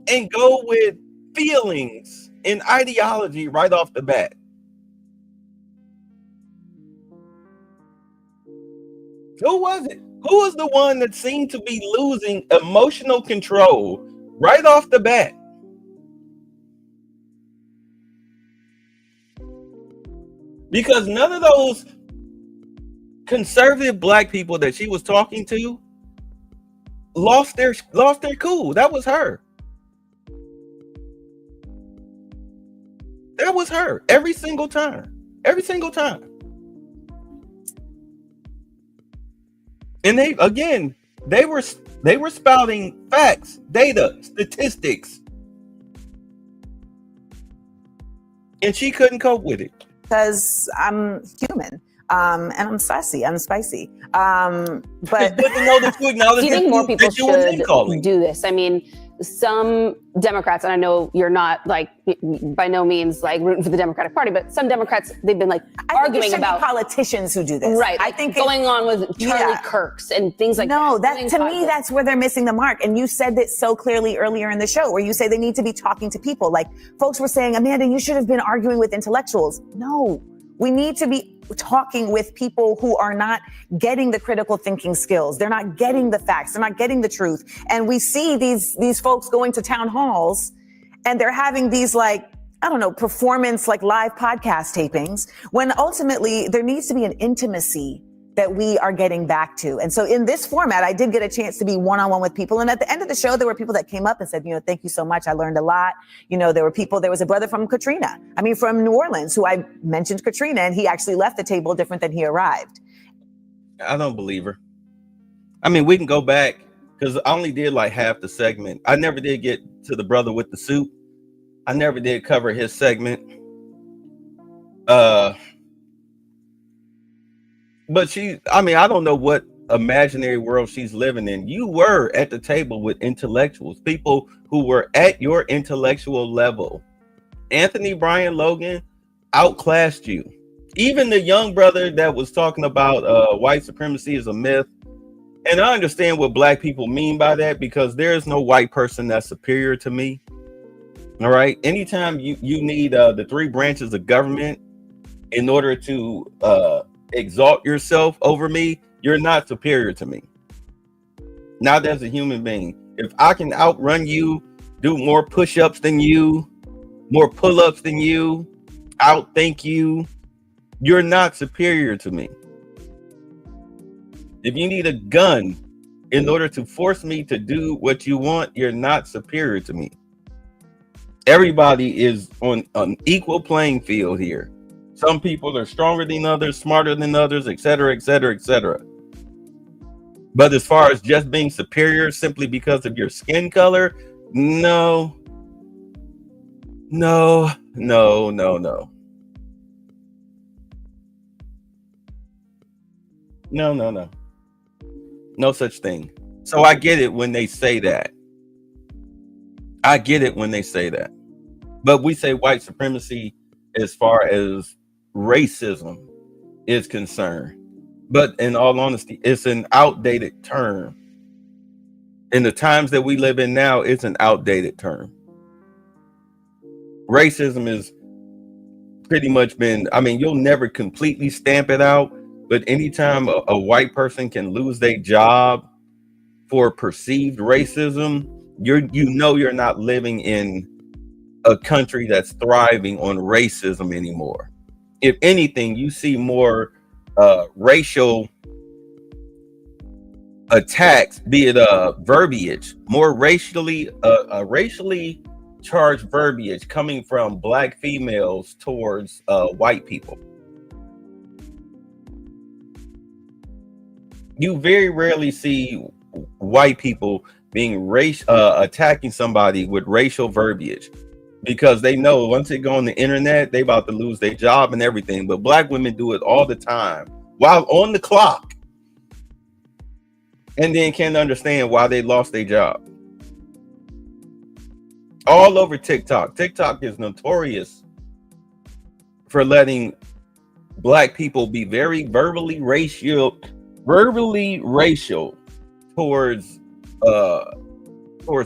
Speaker 2: and go with feelings and ideology right off the bat? Who was it? Who was the one that seemed to be losing emotional control right off the bat? Because none of those conservative Black people that she was talking to lost their cool. That was her. That was her every single time. Every single time. And they were spouting facts, data, statistics. And she couldn't cope with it.
Speaker 5: Because I'm human, and I'm spicy. But
Speaker 2: it's good to know that you acknowledge.
Speaker 3: Do you think more people should do this? I mean, some Democrats, and I know you're not by no means rooting for the Democratic Party, but some Democrats, they've been arguing about
Speaker 5: politicians who do this.
Speaker 3: Right. I think going on with Charlie Kirks and things like that.
Speaker 5: No, to me, that's where they're missing the mark. And you said that so clearly earlier in the show where you say they need to be talking to people. Like folks were saying, Amanda, you should have been arguing with intellectuals. No, we need to be talking with people who are not getting the critical thinking skills. They're not getting the facts. They're not getting the truth. And we see these folks going to town halls and they're having these performance live podcast tapings when ultimately there needs to be an intimacy that we are getting back to. And so in this format, I did get a chance to be one-on-one with people. And at the end of the show, there were people that came up and said, thank you so much. I learned a lot. There was a brother from from New Orleans who I mentioned Katrina, and he actually left the table different than he arrived.
Speaker 2: I don't believe her. I mean, we can go back because I only did half the segment. I never did get to the brother with the suit. I never did cover his segment. But I don't know what imaginary world she's living in. You were at the table with intellectuals, people who were at your intellectual level. Anthony Brian Logan outclassed you. Even the young brother that was talking about white supremacy is a myth, And I understand what black people mean by that, because there is no white person that's superior to me. All right. Anytime you need the three branches of government in order to exalt yourself over me, you're not superior to me. Not as a human being. If I can outrun you, do more push-ups than you, more pull-ups than you, outthink you, you're not superior to me. If you need a gun in order to force me to do what you want, you're not superior to me. Everybody is on an equal playing field here. Some people are stronger than others, smarter than others, etc., etc., etc. But as far as just being superior simply because of your skin color, no. No. No such thing. So I get it when they say that. But we say white supremacy as far as racism is concerned. But in all honesty, it's an outdated term. In the times that we live in now, it's an outdated term. Racism is pretty much been, I mean, you'll never completely stamp it out, but anytime a white person can lose their job for perceived racism, you're not living in a country that's thriving on racism anymore. If anything, you see more racial attacks, be it verbiage, more racially charged verbiage coming from black females towards white people. You very rarely see white people being attacking somebody with racial verbiage, because they know once they go on the internet, they about to lose their job and everything. But black women do it all the time while on the clock, and then can't understand why they lost their job. All over TikTok. TikTok is notorious for letting black people be very verbally racial towards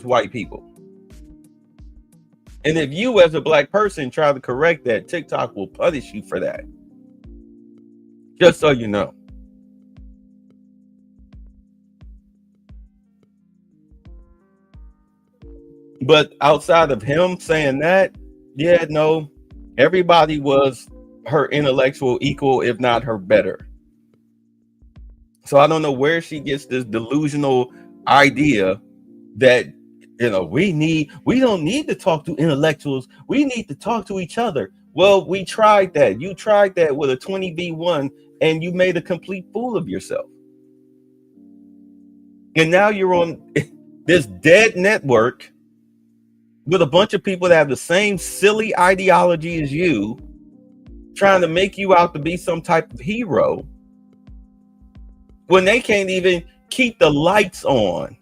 Speaker 2: white people. And if you as a black person try to correct that, TikTok will punish you for that. Just so you know. But outside of him saying that, yeah, no, everybody was her intellectual equal, if not her better. So I don't know where she gets this delusional idea that, you know, we don't need to talk to intellectuals. We need to talk to each other. Well, we tried that. You tried that with a 20v1 and you made a complete fool of yourself. And now you're on this dead network with a bunch of people that have the same silly ideology as you, trying to make you out to be some type of hero when they can't even keep the lights on.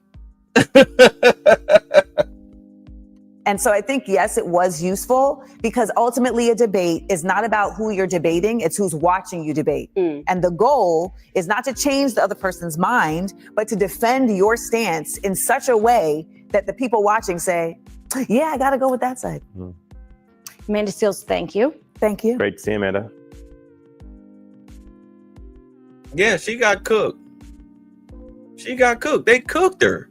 Speaker 5: And so I think, yes, it was useful, because ultimately a debate is not about who you're debating, it's who's watching you debate. And the goal is not to change the other person's mind, but to defend your stance in such a way that the people watching say, yeah, I got to go with that side.
Speaker 6: Amanda Seales, thank you.
Speaker 5: Thank you.
Speaker 7: Great to see you, Amanda.
Speaker 2: Yeah, she got cooked. They cooked her.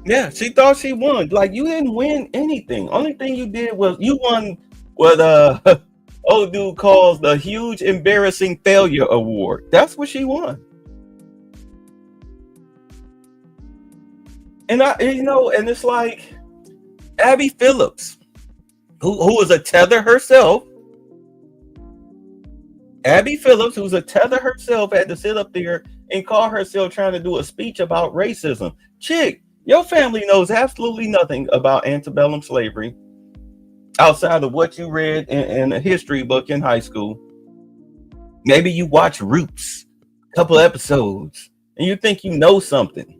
Speaker 2: Yeah, she thought she won. Like, you didn't win anything. Only thing you did was you won what old dude calls the huge embarrassing failure award. That's what she won. And and it's like Abby Phillips, who was a tether herself. Abby Phillips, who's a tether herself, had to sit up there and call herself trying to do a speech about racism. Chick, your family knows absolutely nothing about antebellum slavery outside of what you read in a history book in high school. Maybe you watch Roots, a couple episodes, and you think you know something.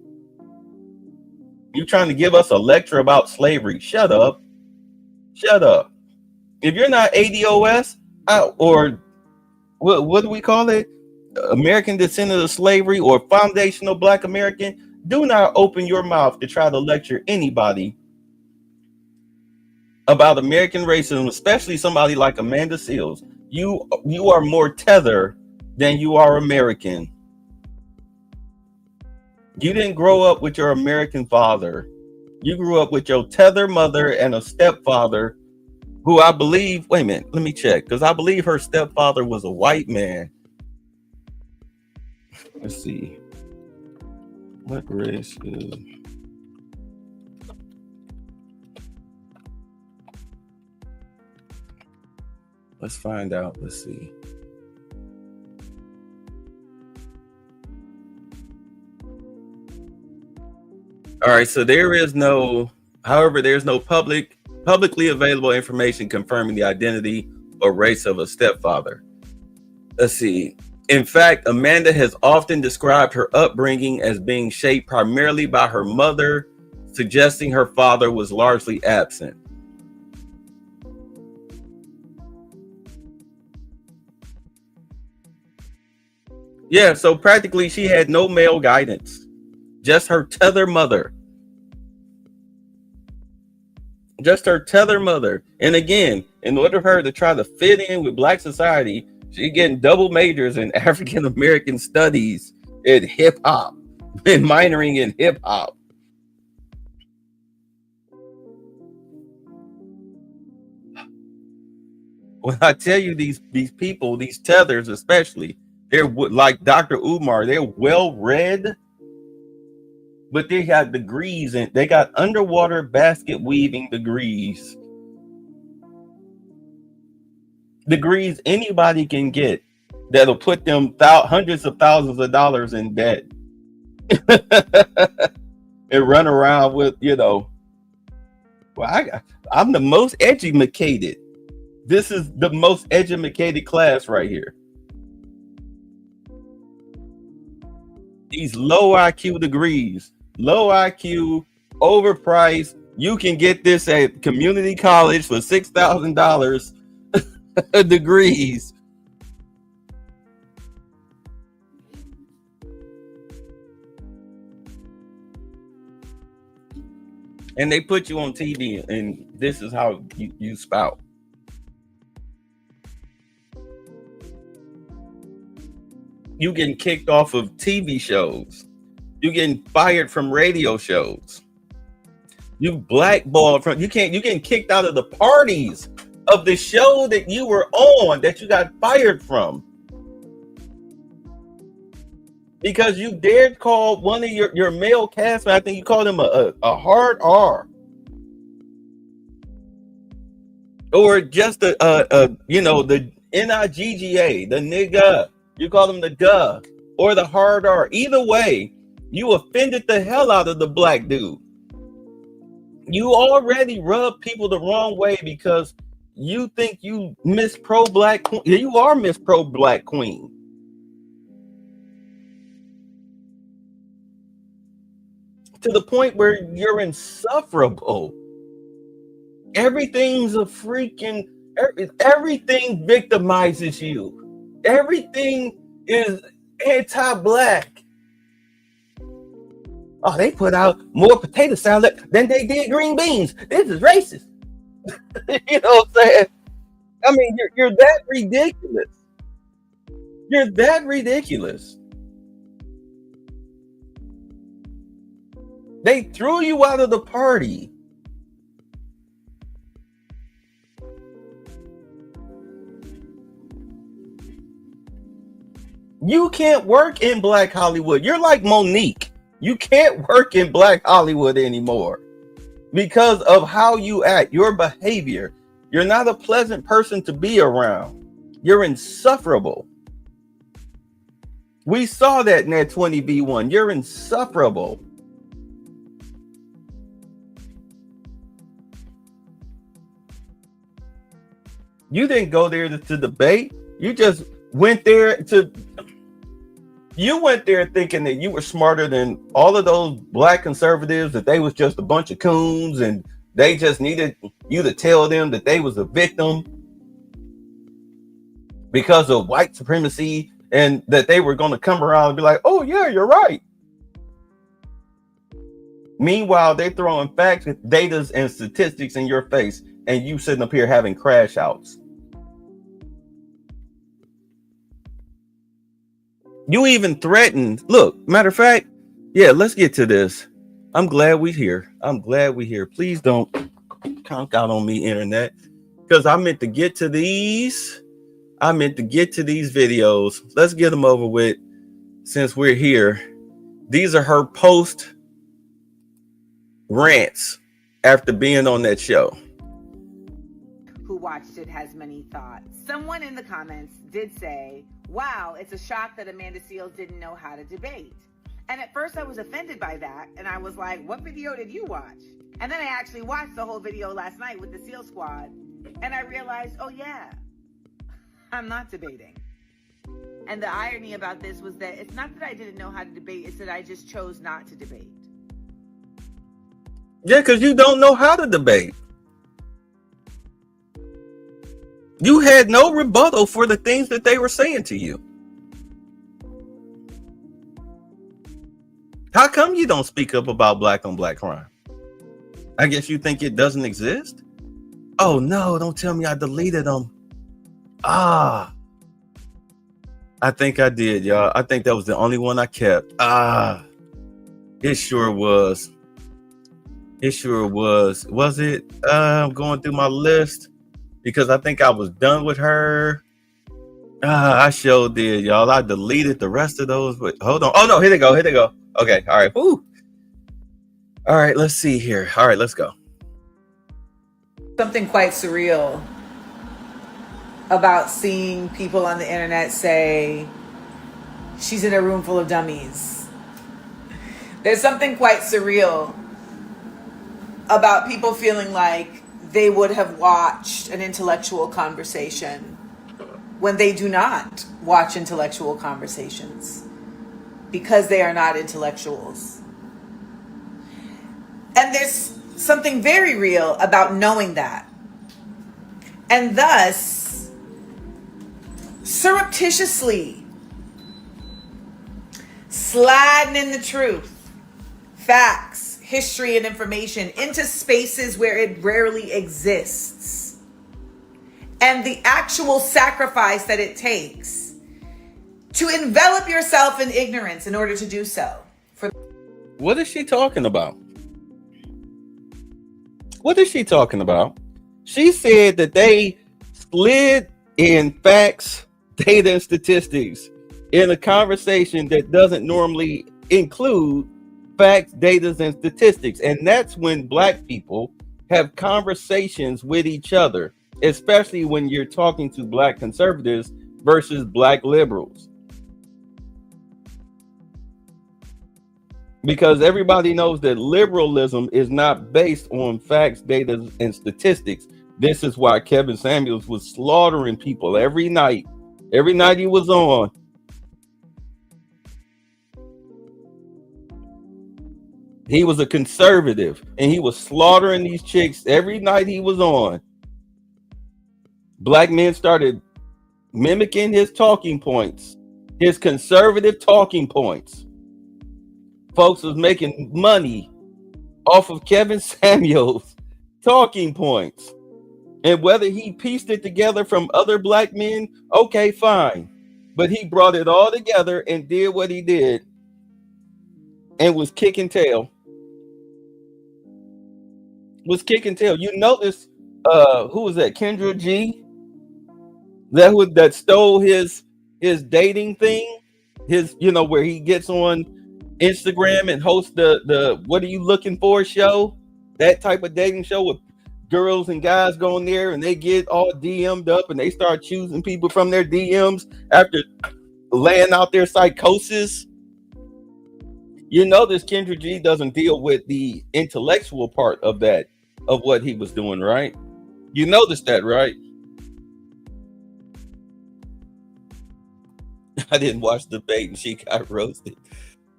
Speaker 2: You're trying to give us a lecture about slavery. Shut up. If you're not ADOS or what do we call it? American descendant of slavery or foundational Black American. Do not open your mouth to try to lecture anybody about American racism, especially somebody like Amanda Seales. You are more tether than you are American. You didn't grow up with your American father. You grew up with your tether mother and a stepfather who I believe, wait a minute, let me check, because I believe her stepfather was a white man. Let's see. What race is... Let's find out. Let's see. All right, so there's no publicly available information confirming the identity or race of a stepfather. Let's see. In fact, Amanda has often described her upbringing as being shaped primarily by her mother, suggesting her father was largely absent. Yeah, so practically she had no male guidance, just her tether mother. Just her tether mother. And again, in order for her to try to fit in with Black society, she's getting double majors in African American studies and hip hop and minoring in hip hop. When I tell you these people, these tethers especially, they're like Dr. Umar, they're well read, but they have degrees and they got underwater basket weaving degrees. Degrees anybody can get that'll put them hundreds of thousands of dollars in debt and run around with, well, I'm the most educated. This is the most educated class right here. These low IQ degrees, low IQ, overpriced. You can get this at community college for $6,000 degrees. And they put you on TV and this is how you spout. You getting kicked off of TV shows. You getting fired from radio shows. You blackballed from, you getting kicked out of the parties of the show that you were on that you got fired from. Because you dared call one of your male castmates, I think you called him a hard R. Or just the NIGGA, the nigga. You call them the duh or the hard R. Either way, you offended the hell out of the Black dude. You already rub people the wrong way because you think you Miss Pro Black Queen. You are Miss Pro Black Queen. To the point where you're insufferable. Everything's everything victimizes you. Everything is anti-Black. Oh, they put out more potato salad than they did green beans. This is racist. You know what I'm saying? I mean, you're that ridiculous. You're that ridiculous. They threw you out of the party. You can't work in Black Hollywood. You're like Monique. You can't work in Black Hollywood anymore because of how you act, your behavior. You're not a pleasant person to be around. You're insufferable. We saw that in that 20B1. You're insufferable. You didn't go there to debate. You just went there thinking that you were smarter than all of those Black conservatives, that they was just a bunch of coons and they just needed you to tell them that they was a victim. because of white supremacy, and that they were going to come around and be like, oh yeah, you're right. Meanwhile, they're throwing facts, data, and statistics in your face, and you sitting up here having crash outs. You even threatened. Look, matter of fact, yeah, let's get to this. I'm glad we're here. Please don't conk out on me, internet, because I meant to get to these. Videos. Let's get them over with since we're here. These are her post rants after being on that show.
Speaker 5: Who watched it has many thoughts. Someone in the comments did say, wow, it's a shock that Amanda Seales didn't know how to debate. And at first I was offended by that. And I was like, what video did you watch? And then I actually watched the whole video last night with the SEAL Squad. And I realized, oh yeah, I'm not debating. And the irony about this was that it's not that I didn't know how to debate, it's that I just chose not to debate.
Speaker 2: Yeah, because you don't know how to debate. You had no rebuttal for the things that they were saying to you. How come you don't speak up about black on black crime? I guess you think it doesn't exist? Oh no, don't tell me I deleted them. I think I did, y'all. I think that was the only one I kept. It sure was. Was it? I'm going through my list because I think I was done with her. I sure did, y'all. I deleted the rest of those, but hold on. Oh no, here they go. Okay, all right. Woo. All right, let's see here. All right, let's go.
Speaker 5: Something quite surreal about seeing people on the internet say she's in a room full of dummies. There's something quite surreal about people feeling like they would have watched an intellectual conversation when they do not watch intellectual conversations because they are not intellectuals. And there's something very real about knowing that. And thus, surreptitiously sliding in the truth, facts, history, and information into spaces where it rarely exists. And the actual sacrifice that it takes to envelop yourself in ignorance in order to do so.
Speaker 2: What is she talking about? What is she talking about? She said that they slid in facts, data, and statistics in a conversation that doesn't normally include facts, data, and statistics. And that's when black people have conversations with each other, especially when you're talking to black conservatives versus black liberals. Because everybody knows that liberalism is not based on facts, data, and statistics. This is why Kevin Samuels was slaughtering people every night. Every night he was on. He was a conservative and he was slaughtering these chicks every night he was on. Black men started mimicking his talking points, his conservative talking points. Folks was making money off of Kevin Samuels' talking points. And whether he pieced it together from other black men, okay, fine. But he brought it all together and did what he did and was kicking tail. You notice, who was that? Kendra G? That stole his dating thing, where he gets on Instagram and hosts the What Are You Looking For show, that type of dating show with girls and guys going there and they get all DM'd up and they start choosing people from their DMs after laying out their psychosis. You notice Kendra G doesn't deal with the intellectual part of that, of what he was doing, right? You noticed that, right? I didn't watch the debate and she got roasted.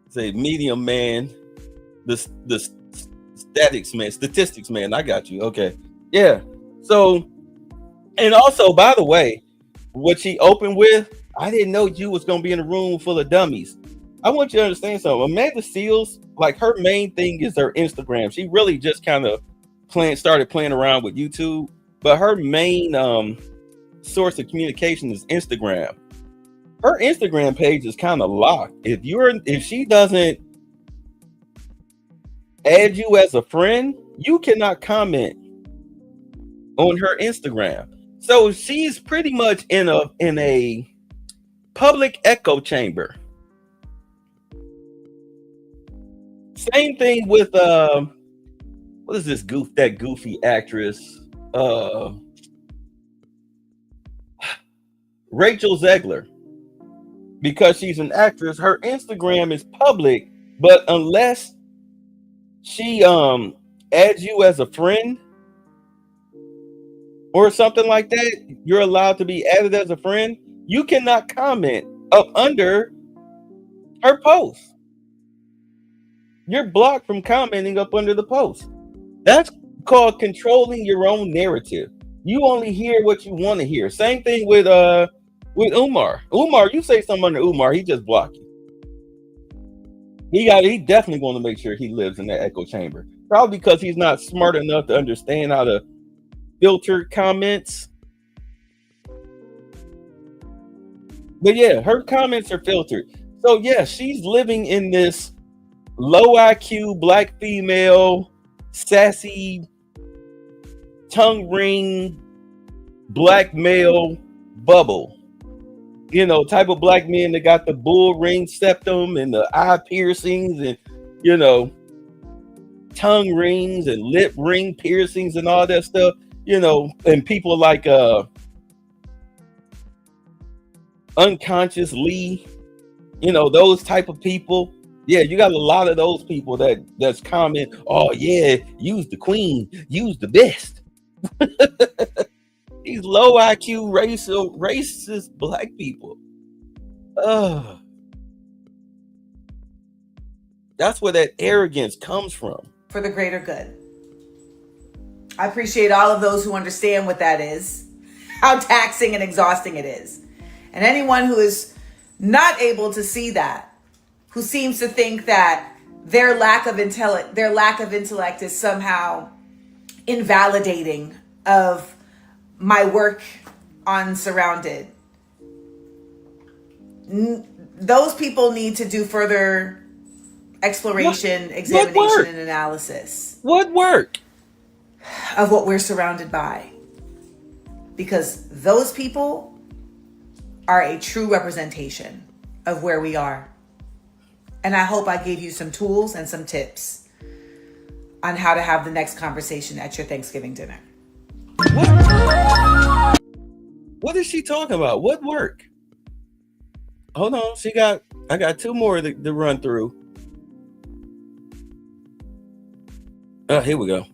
Speaker 2: Say medium man, the statistics man. I got you. Okay. Yeah. So, and also, by the way, what she opened with, I didn't know you was gonna be in a room full of dummies. I want you to understand something. Amanda Seales, like her main thing is her Instagram. She really just kind of started playing around with YouTube, but her main source of communication is Instagram. Her Instagram page is kind of locked. If she doesn't add you as a friend, you cannot comment on her Instagram. So she's pretty much in a public echo chamber. Same thing with what is this goofy actress? Rachel Zegler. Because she's an actress, her Instagram is public, but unless she adds you as a friend or something like that, you're allowed to be added as a friend. You cannot comment up under her post. You're blocked from commenting up under the post. That's called controlling your own narrative. You only hear what you want to hear. Same thing with Umar. Umar, you say something under Umar, he just block you. He definitely want to make sure he lives in that echo chamber. Probably because he's not smart enough to understand how to filter comments. But yeah, her comments are filtered. So yeah, she's living in this low IQ black female, sassy, tongue ring, black male bubble. You know, type of black men that got the bull ring septum and the eye piercings and, you know, tongue rings and lip ring piercings and all that stuff, you know, and people like Unconscious Lee, you know, those type of people. Yeah, you got a lot of those people that's comment, oh yeah, use the queen, use the best. These low IQ racist black people. That's where that arrogance comes from.
Speaker 5: For the greater good. I appreciate all of those who understand what that is, how taxing and exhausting it is. And anyone who is not able to see that, who seems to think that their lack of intellect is somehow invalidating of my work on Surrounded. Those people need to do further exploration, examination, and analysis.
Speaker 2: What work?
Speaker 5: Of what we're surrounded by. Because those people are a true representation of where we are. And I hope I gave you some tools and some tips on how to have the next conversation at your Thanksgiving dinner.
Speaker 2: What is she talking about? What work? Hold on, I got two more to run through. Here we go.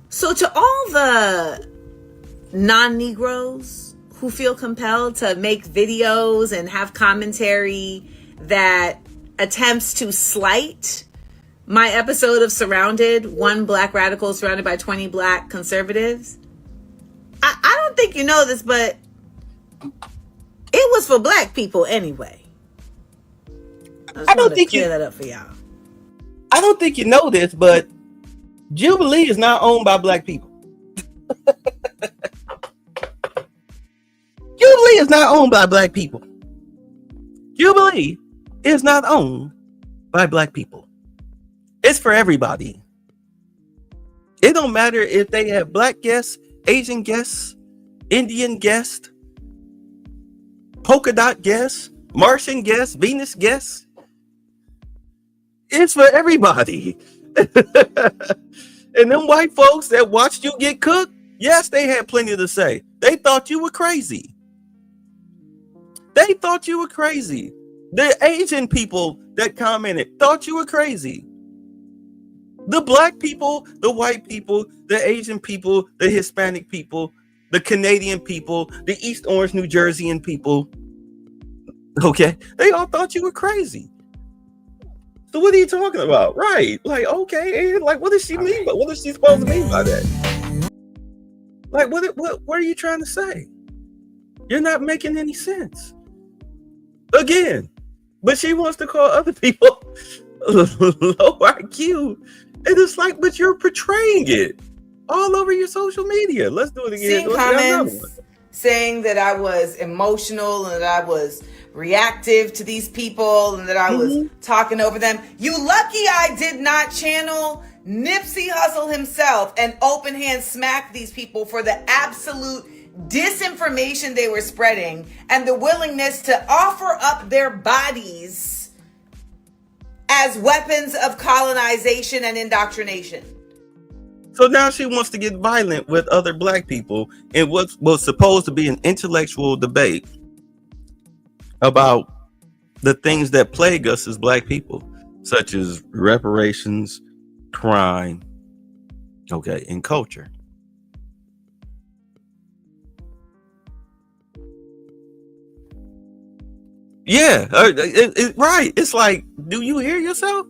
Speaker 5: So to all the non-Negroes who feel compelled to make videos and have commentary that attempts to slight my episode of Surrounded, one black radical surrounded by 20 black conservatives, I don't think you know this, but it was for black people anyway. I don't think clear that up for y'all.
Speaker 2: I don't think you know this, but Jubilee is not owned by black people. Jubilee is not owned by black people. Jubilee is not owned by black people. It's for everybody. It don't matter if they have black guests, Asian guests, Indian guests, polka dot guests, Martian guests, Venus guests. It's for everybody. And them white folks that watched you get cooked, yes, they had plenty to say. They thought you were crazy. They thought you were crazy. The Asian people that commented thought you were crazy. The black people, the white people, the Asian people, the Hispanic people, the Canadian people, the East Orange, New Jerseyan people, okay, they all thought you were crazy. So what are you talking about? Right. Like, okay, like, what does she mean? But what is she supposed to mean by that? Like, what are you trying to say? You're not making any sense. Again, but she wants to call other people low IQ. And it's like, but you're portraying it all over your social media. Let's do it again.
Speaker 5: Seeing comments saying that I was emotional and that I was reactive to these people and that I was talking over them. You lucky I did not channel Nipsey Hussle himself and open hand smack these people for the absolute disinformation they were spreading and the willingness to offer up their bodies as weapons of colonization and indoctrination.
Speaker 2: So now she wants to get violent with other black people in what was supposed to be an intellectual debate about the things that plague us as black people, such as reparations, crime, and culture. Yeah, right. It's like, do you hear yourself?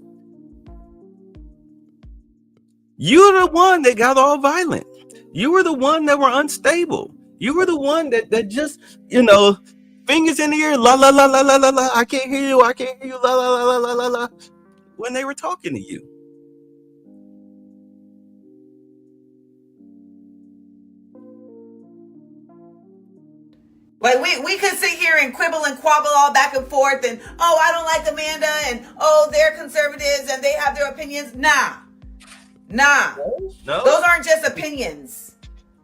Speaker 2: You're the one that got all violent. You were the one that were unstable. You were the one that just, fingers in the ear, la la la la la la la. I can't hear you. I can't hear you. La la la la la la la. When they were talking to you.
Speaker 5: Like we could sit here and quibble and quabble all back and forth and, oh, I don't like Amanda and, oh, they're conservatives and they have their opinions. Nah.
Speaker 2: No.
Speaker 5: Those aren't just opinions.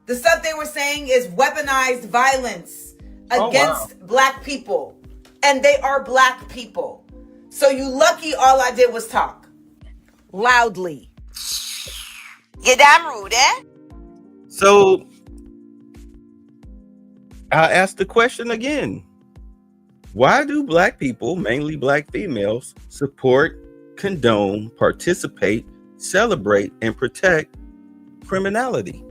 Speaker 5: The stuff they were saying is weaponized violence against black people. And they are black people. So you lucky all I did was talk. Loudly. You damn rude, eh?
Speaker 2: So I ask the question again. Why do black people, mainly black females, support, condone, participate, celebrate, and protect criminality?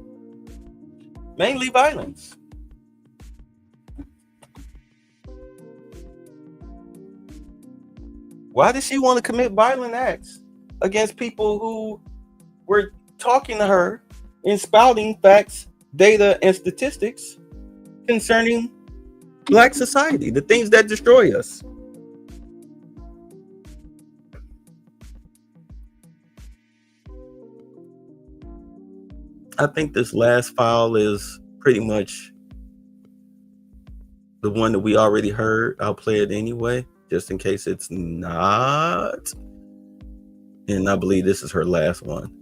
Speaker 2: Mainly violence. Why does she want to commit violent acts against people who were talking to her and spouting facts, data, and statistics concerning black society, the things that destroy us? I think this last file is pretty much the one that we already heard. I'll play it anyway, just in case it's not. And I believe this is her last one.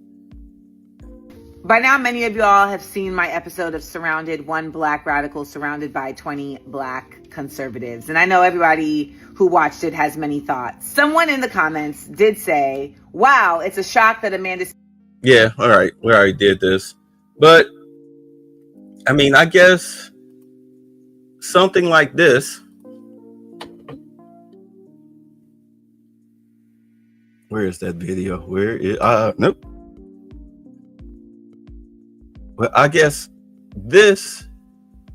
Speaker 5: By now, many of y'all have seen my episode of Surrounded, one black radical surrounded by 20 black conservatives. And I know everybody who watched it has many thoughts. Someone in the comments did say, wow, it's a shock that Amanda...
Speaker 2: Yeah, all right. We already did this. But, I mean, I guess something like this. Where is that video? Where is... Nope. But I guess this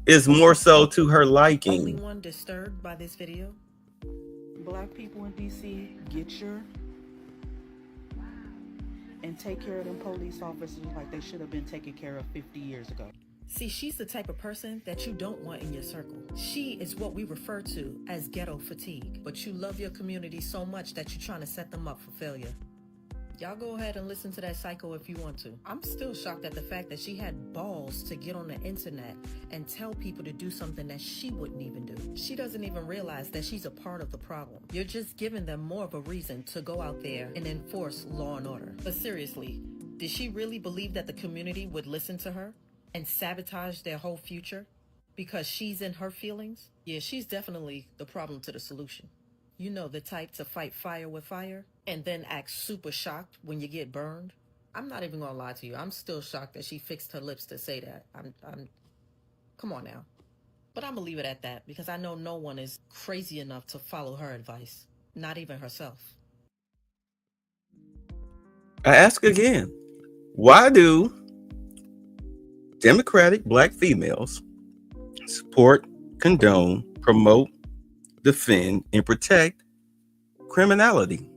Speaker 2: is more so to her liking.
Speaker 8: Anyone disturbed by this video? Black people in DC, get your and take care of them police officers like they should have been taken care of 50 years ago.
Speaker 9: See, she's the type of person that you don't want in your circle. She is what we refer to as ghetto fatigue. But you love your community so much that you're trying to set them up for failure. Y'all go ahead and listen to that psycho if you want to. I'm still shocked at the fact that she had balls to get on the internet and tell people to do something that she wouldn't even do. She doesn't even realize that she's a part of the problem. You're just giving them more of a reason to go out there and enforce law and order. But seriously, did she really believe that the community would listen to her and sabotage their whole future because she's in her feelings? Yeah, she's definitely the problem to the solution. You know, the type to fight fire with fire and then act super shocked when you get burned. I'm not even gonna lie to you. I'm still shocked that she fixed her lips to say that. Come on now. But I'm gonna leave it at that because I know no one is crazy enough to follow her advice. Not even herself.
Speaker 2: I ask again, why do Democratic black females support, condone, promote, defend, and protect criminality?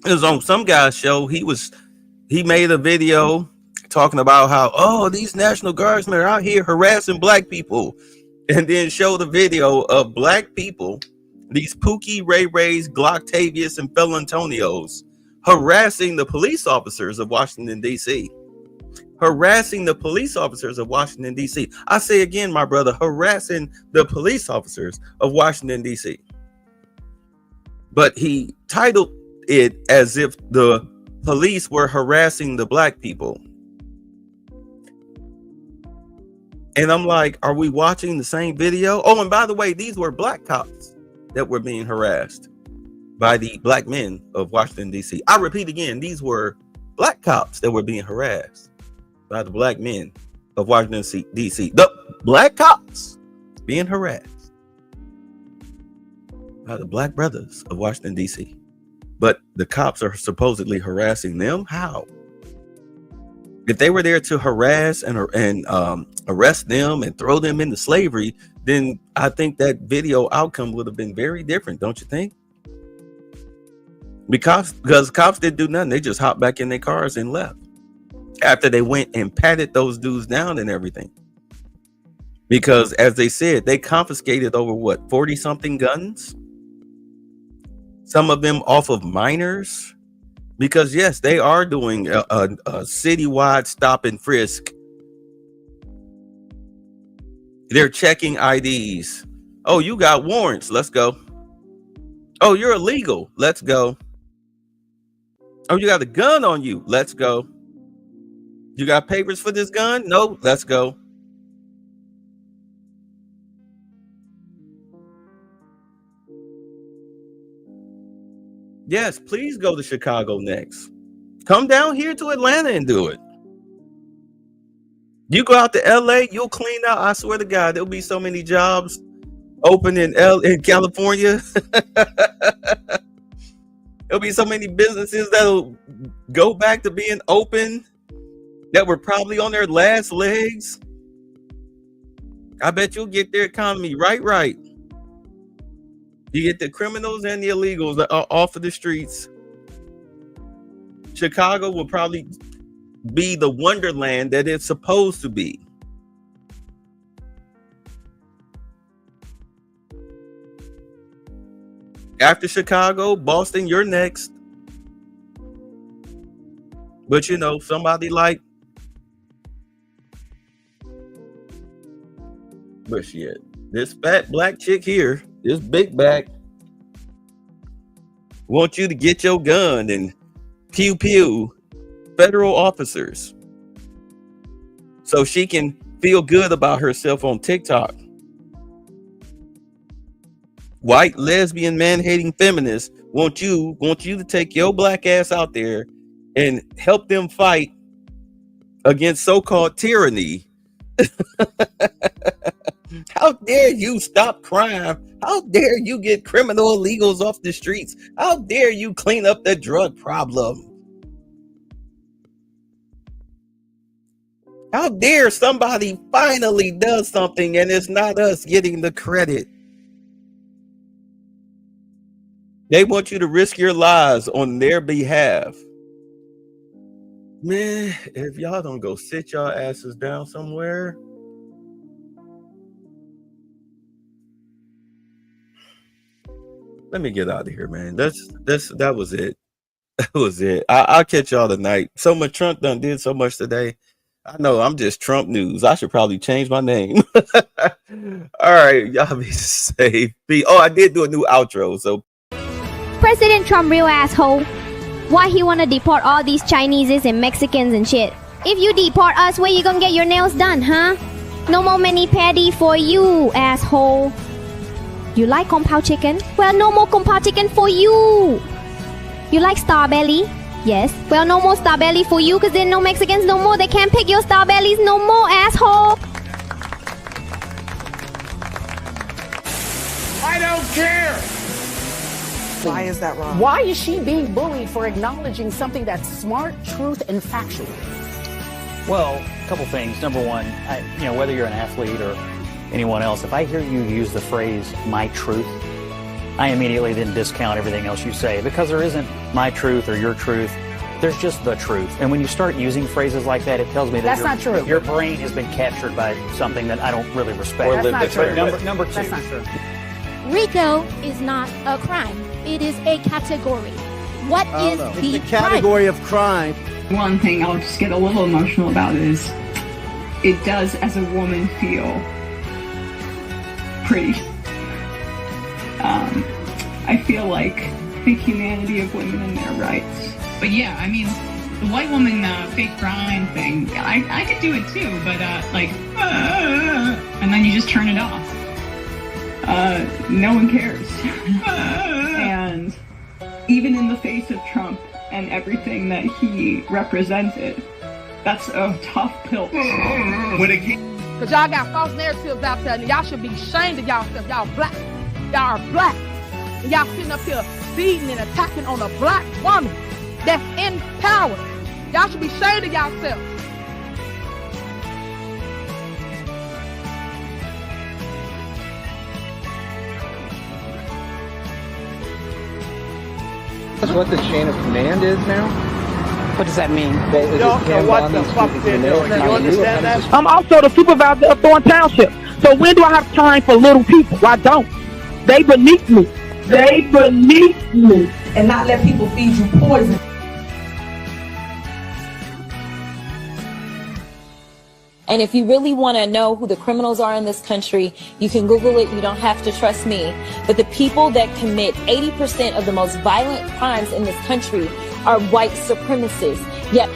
Speaker 2: It was on some guy's show. He made a video talking about how, oh, these National Guardsmen are out here harassing black people, and then show the video of black people, these Pookie, Ray Rays, Glocktavius, and Felantonios harassing the police officers of Washington, D.C. Harassing the police officers of Washington, D.C. I say again, my brother, harassing the police officers of Washington, D.C. But he titled it as if the police were harassing the black people. And I'm like, are we watching the same video? Oh, and by the way, these were black cops that were being harassed by the black men of Washington, D.C. I repeat again, these were black cops that were being harassed by the black men of Washington, D.C. The black cops being harassed by the black brothers of Washington, D.C. But the cops are supposedly harassing them? How? If they were there to harass and arrest them and throw them into slavery, then I think that video outcome would have been very different, don't you think? Because cops didn't do nothing. They just hopped back in their cars and left after they went and patted those dudes down and everything. Because as they said, they confiscated over 40-something guns? Some of them off of minors. Because yes, they are doing a citywide stop and frisk. They're checking IDs. Oh, you got warrants. Let's go. Oh, you're illegal. Let's go. Oh, you got a gun on you. Let's go. You got papers for this gun? No. Let's go. Yes, please go to Chicago next. Come down here to Atlanta and do it. You go out to LA, you'll clean out. I swear to God, there'll be so many jobs open in California. There'll be so many businesses that'll go back to being open that were probably on their last legs. I bet you'll get their economy right. You get the criminals and the illegals that are off of the streets. Chicago will probably be the wonderland that it's supposed to be. After Chicago, Boston, you're next. But you know, somebody like but shit, this fat black chick here, this big back, want you to get your gun and pew pew federal officers so she can feel good about herself on TikTok. White lesbian man-hating feminists want you to take your black ass out there and help them fight against so-called tyranny. How dare you stop crime? How dare you get criminal illegals off the streets? How dare you clean up the drug problem? How dare somebody finally does something and it's not us getting the credit? They want you to risk your lives on their behalf. Man, if y'all don't go sit your asses down somewhere. Let me get out of here, man. That was it. That was it. I'll catch y'all tonight. So much Trump done did so much today. I know I'm just Trump news. I should probably change my name. All right, y'all be safe. Oh, I did do a new outro. So
Speaker 10: President Trump, real asshole. Why he wanna deport all these Chineses and Mexicans and shit? If you deport us, where you gonna get your nails done, huh? No more mani-pedi for you, asshole. You like Kung Pao chicken? Well, no more Kung Pao chicken for you. You like Star Belly? Yes. Well, no more Star Belly for you, because then no Mexicans no more. They can't pick your Star Bellies no more, asshole.
Speaker 4: I don't care.
Speaker 8: Why is that wrong?
Speaker 11: Why is she being bullied for acknowledging something that's smart, truth, and factual?
Speaker 12: Well, a couple things. Number one, whether you're an athlete or anyone else, if I hear you use the phrase "my truth," I immediately then discount everything else you say, because there isn't my truth or your truth. There's just the truth. And when you start using phrases like that, it tells me that
Speaker 11: That's not true.
Speaker 12: Your brain has been captured by something that I don't really respect.
Speaker 2: Or lived
Speaker 12: But number two.
Speaker 11: That's not true.
Speaker 10: RICO is not a crime. It is a category. What is the
Speaker 13: category of crime?
Speaker 14: One thing I'll just get a little emotional about is it does, as a woman, feel pretty. I feel like the humanity of women and their rights.
Speaker 15: But yeah, I mean, the white woman fake crying thing, I could do it too, but and then you just turn it off.
Speaker 14: No one cares. And even in the face of Trump and everything that he represented, that's a tough pill.
Speaker 16: Because y'all got false narratives out there, and y'all should be ashamed of y'all. Y'all black. Y'all are black. And y'all sitting up here beating and attacking on a black woman that's in power. Y'all should be ashamed of yourselves.
Speaker 13: That's what the chain of command is now?
Speaker 11: What does that mean?
Speaker 13: You don't know what the fuck they're doing. You understand that?
Speaker 16: I'm also the supervisor of Thorn Township. So when do I have time for little people? I don't. They beneath me. They beneath me.
Speaker 14: And not let people feed you poison.
Speaker 17: And if you really want to know who the criminals are in this country, you can Google it. You don't have to trust me. But the people that commit 80% of the most violent crimes in this country are white supremacists. Yet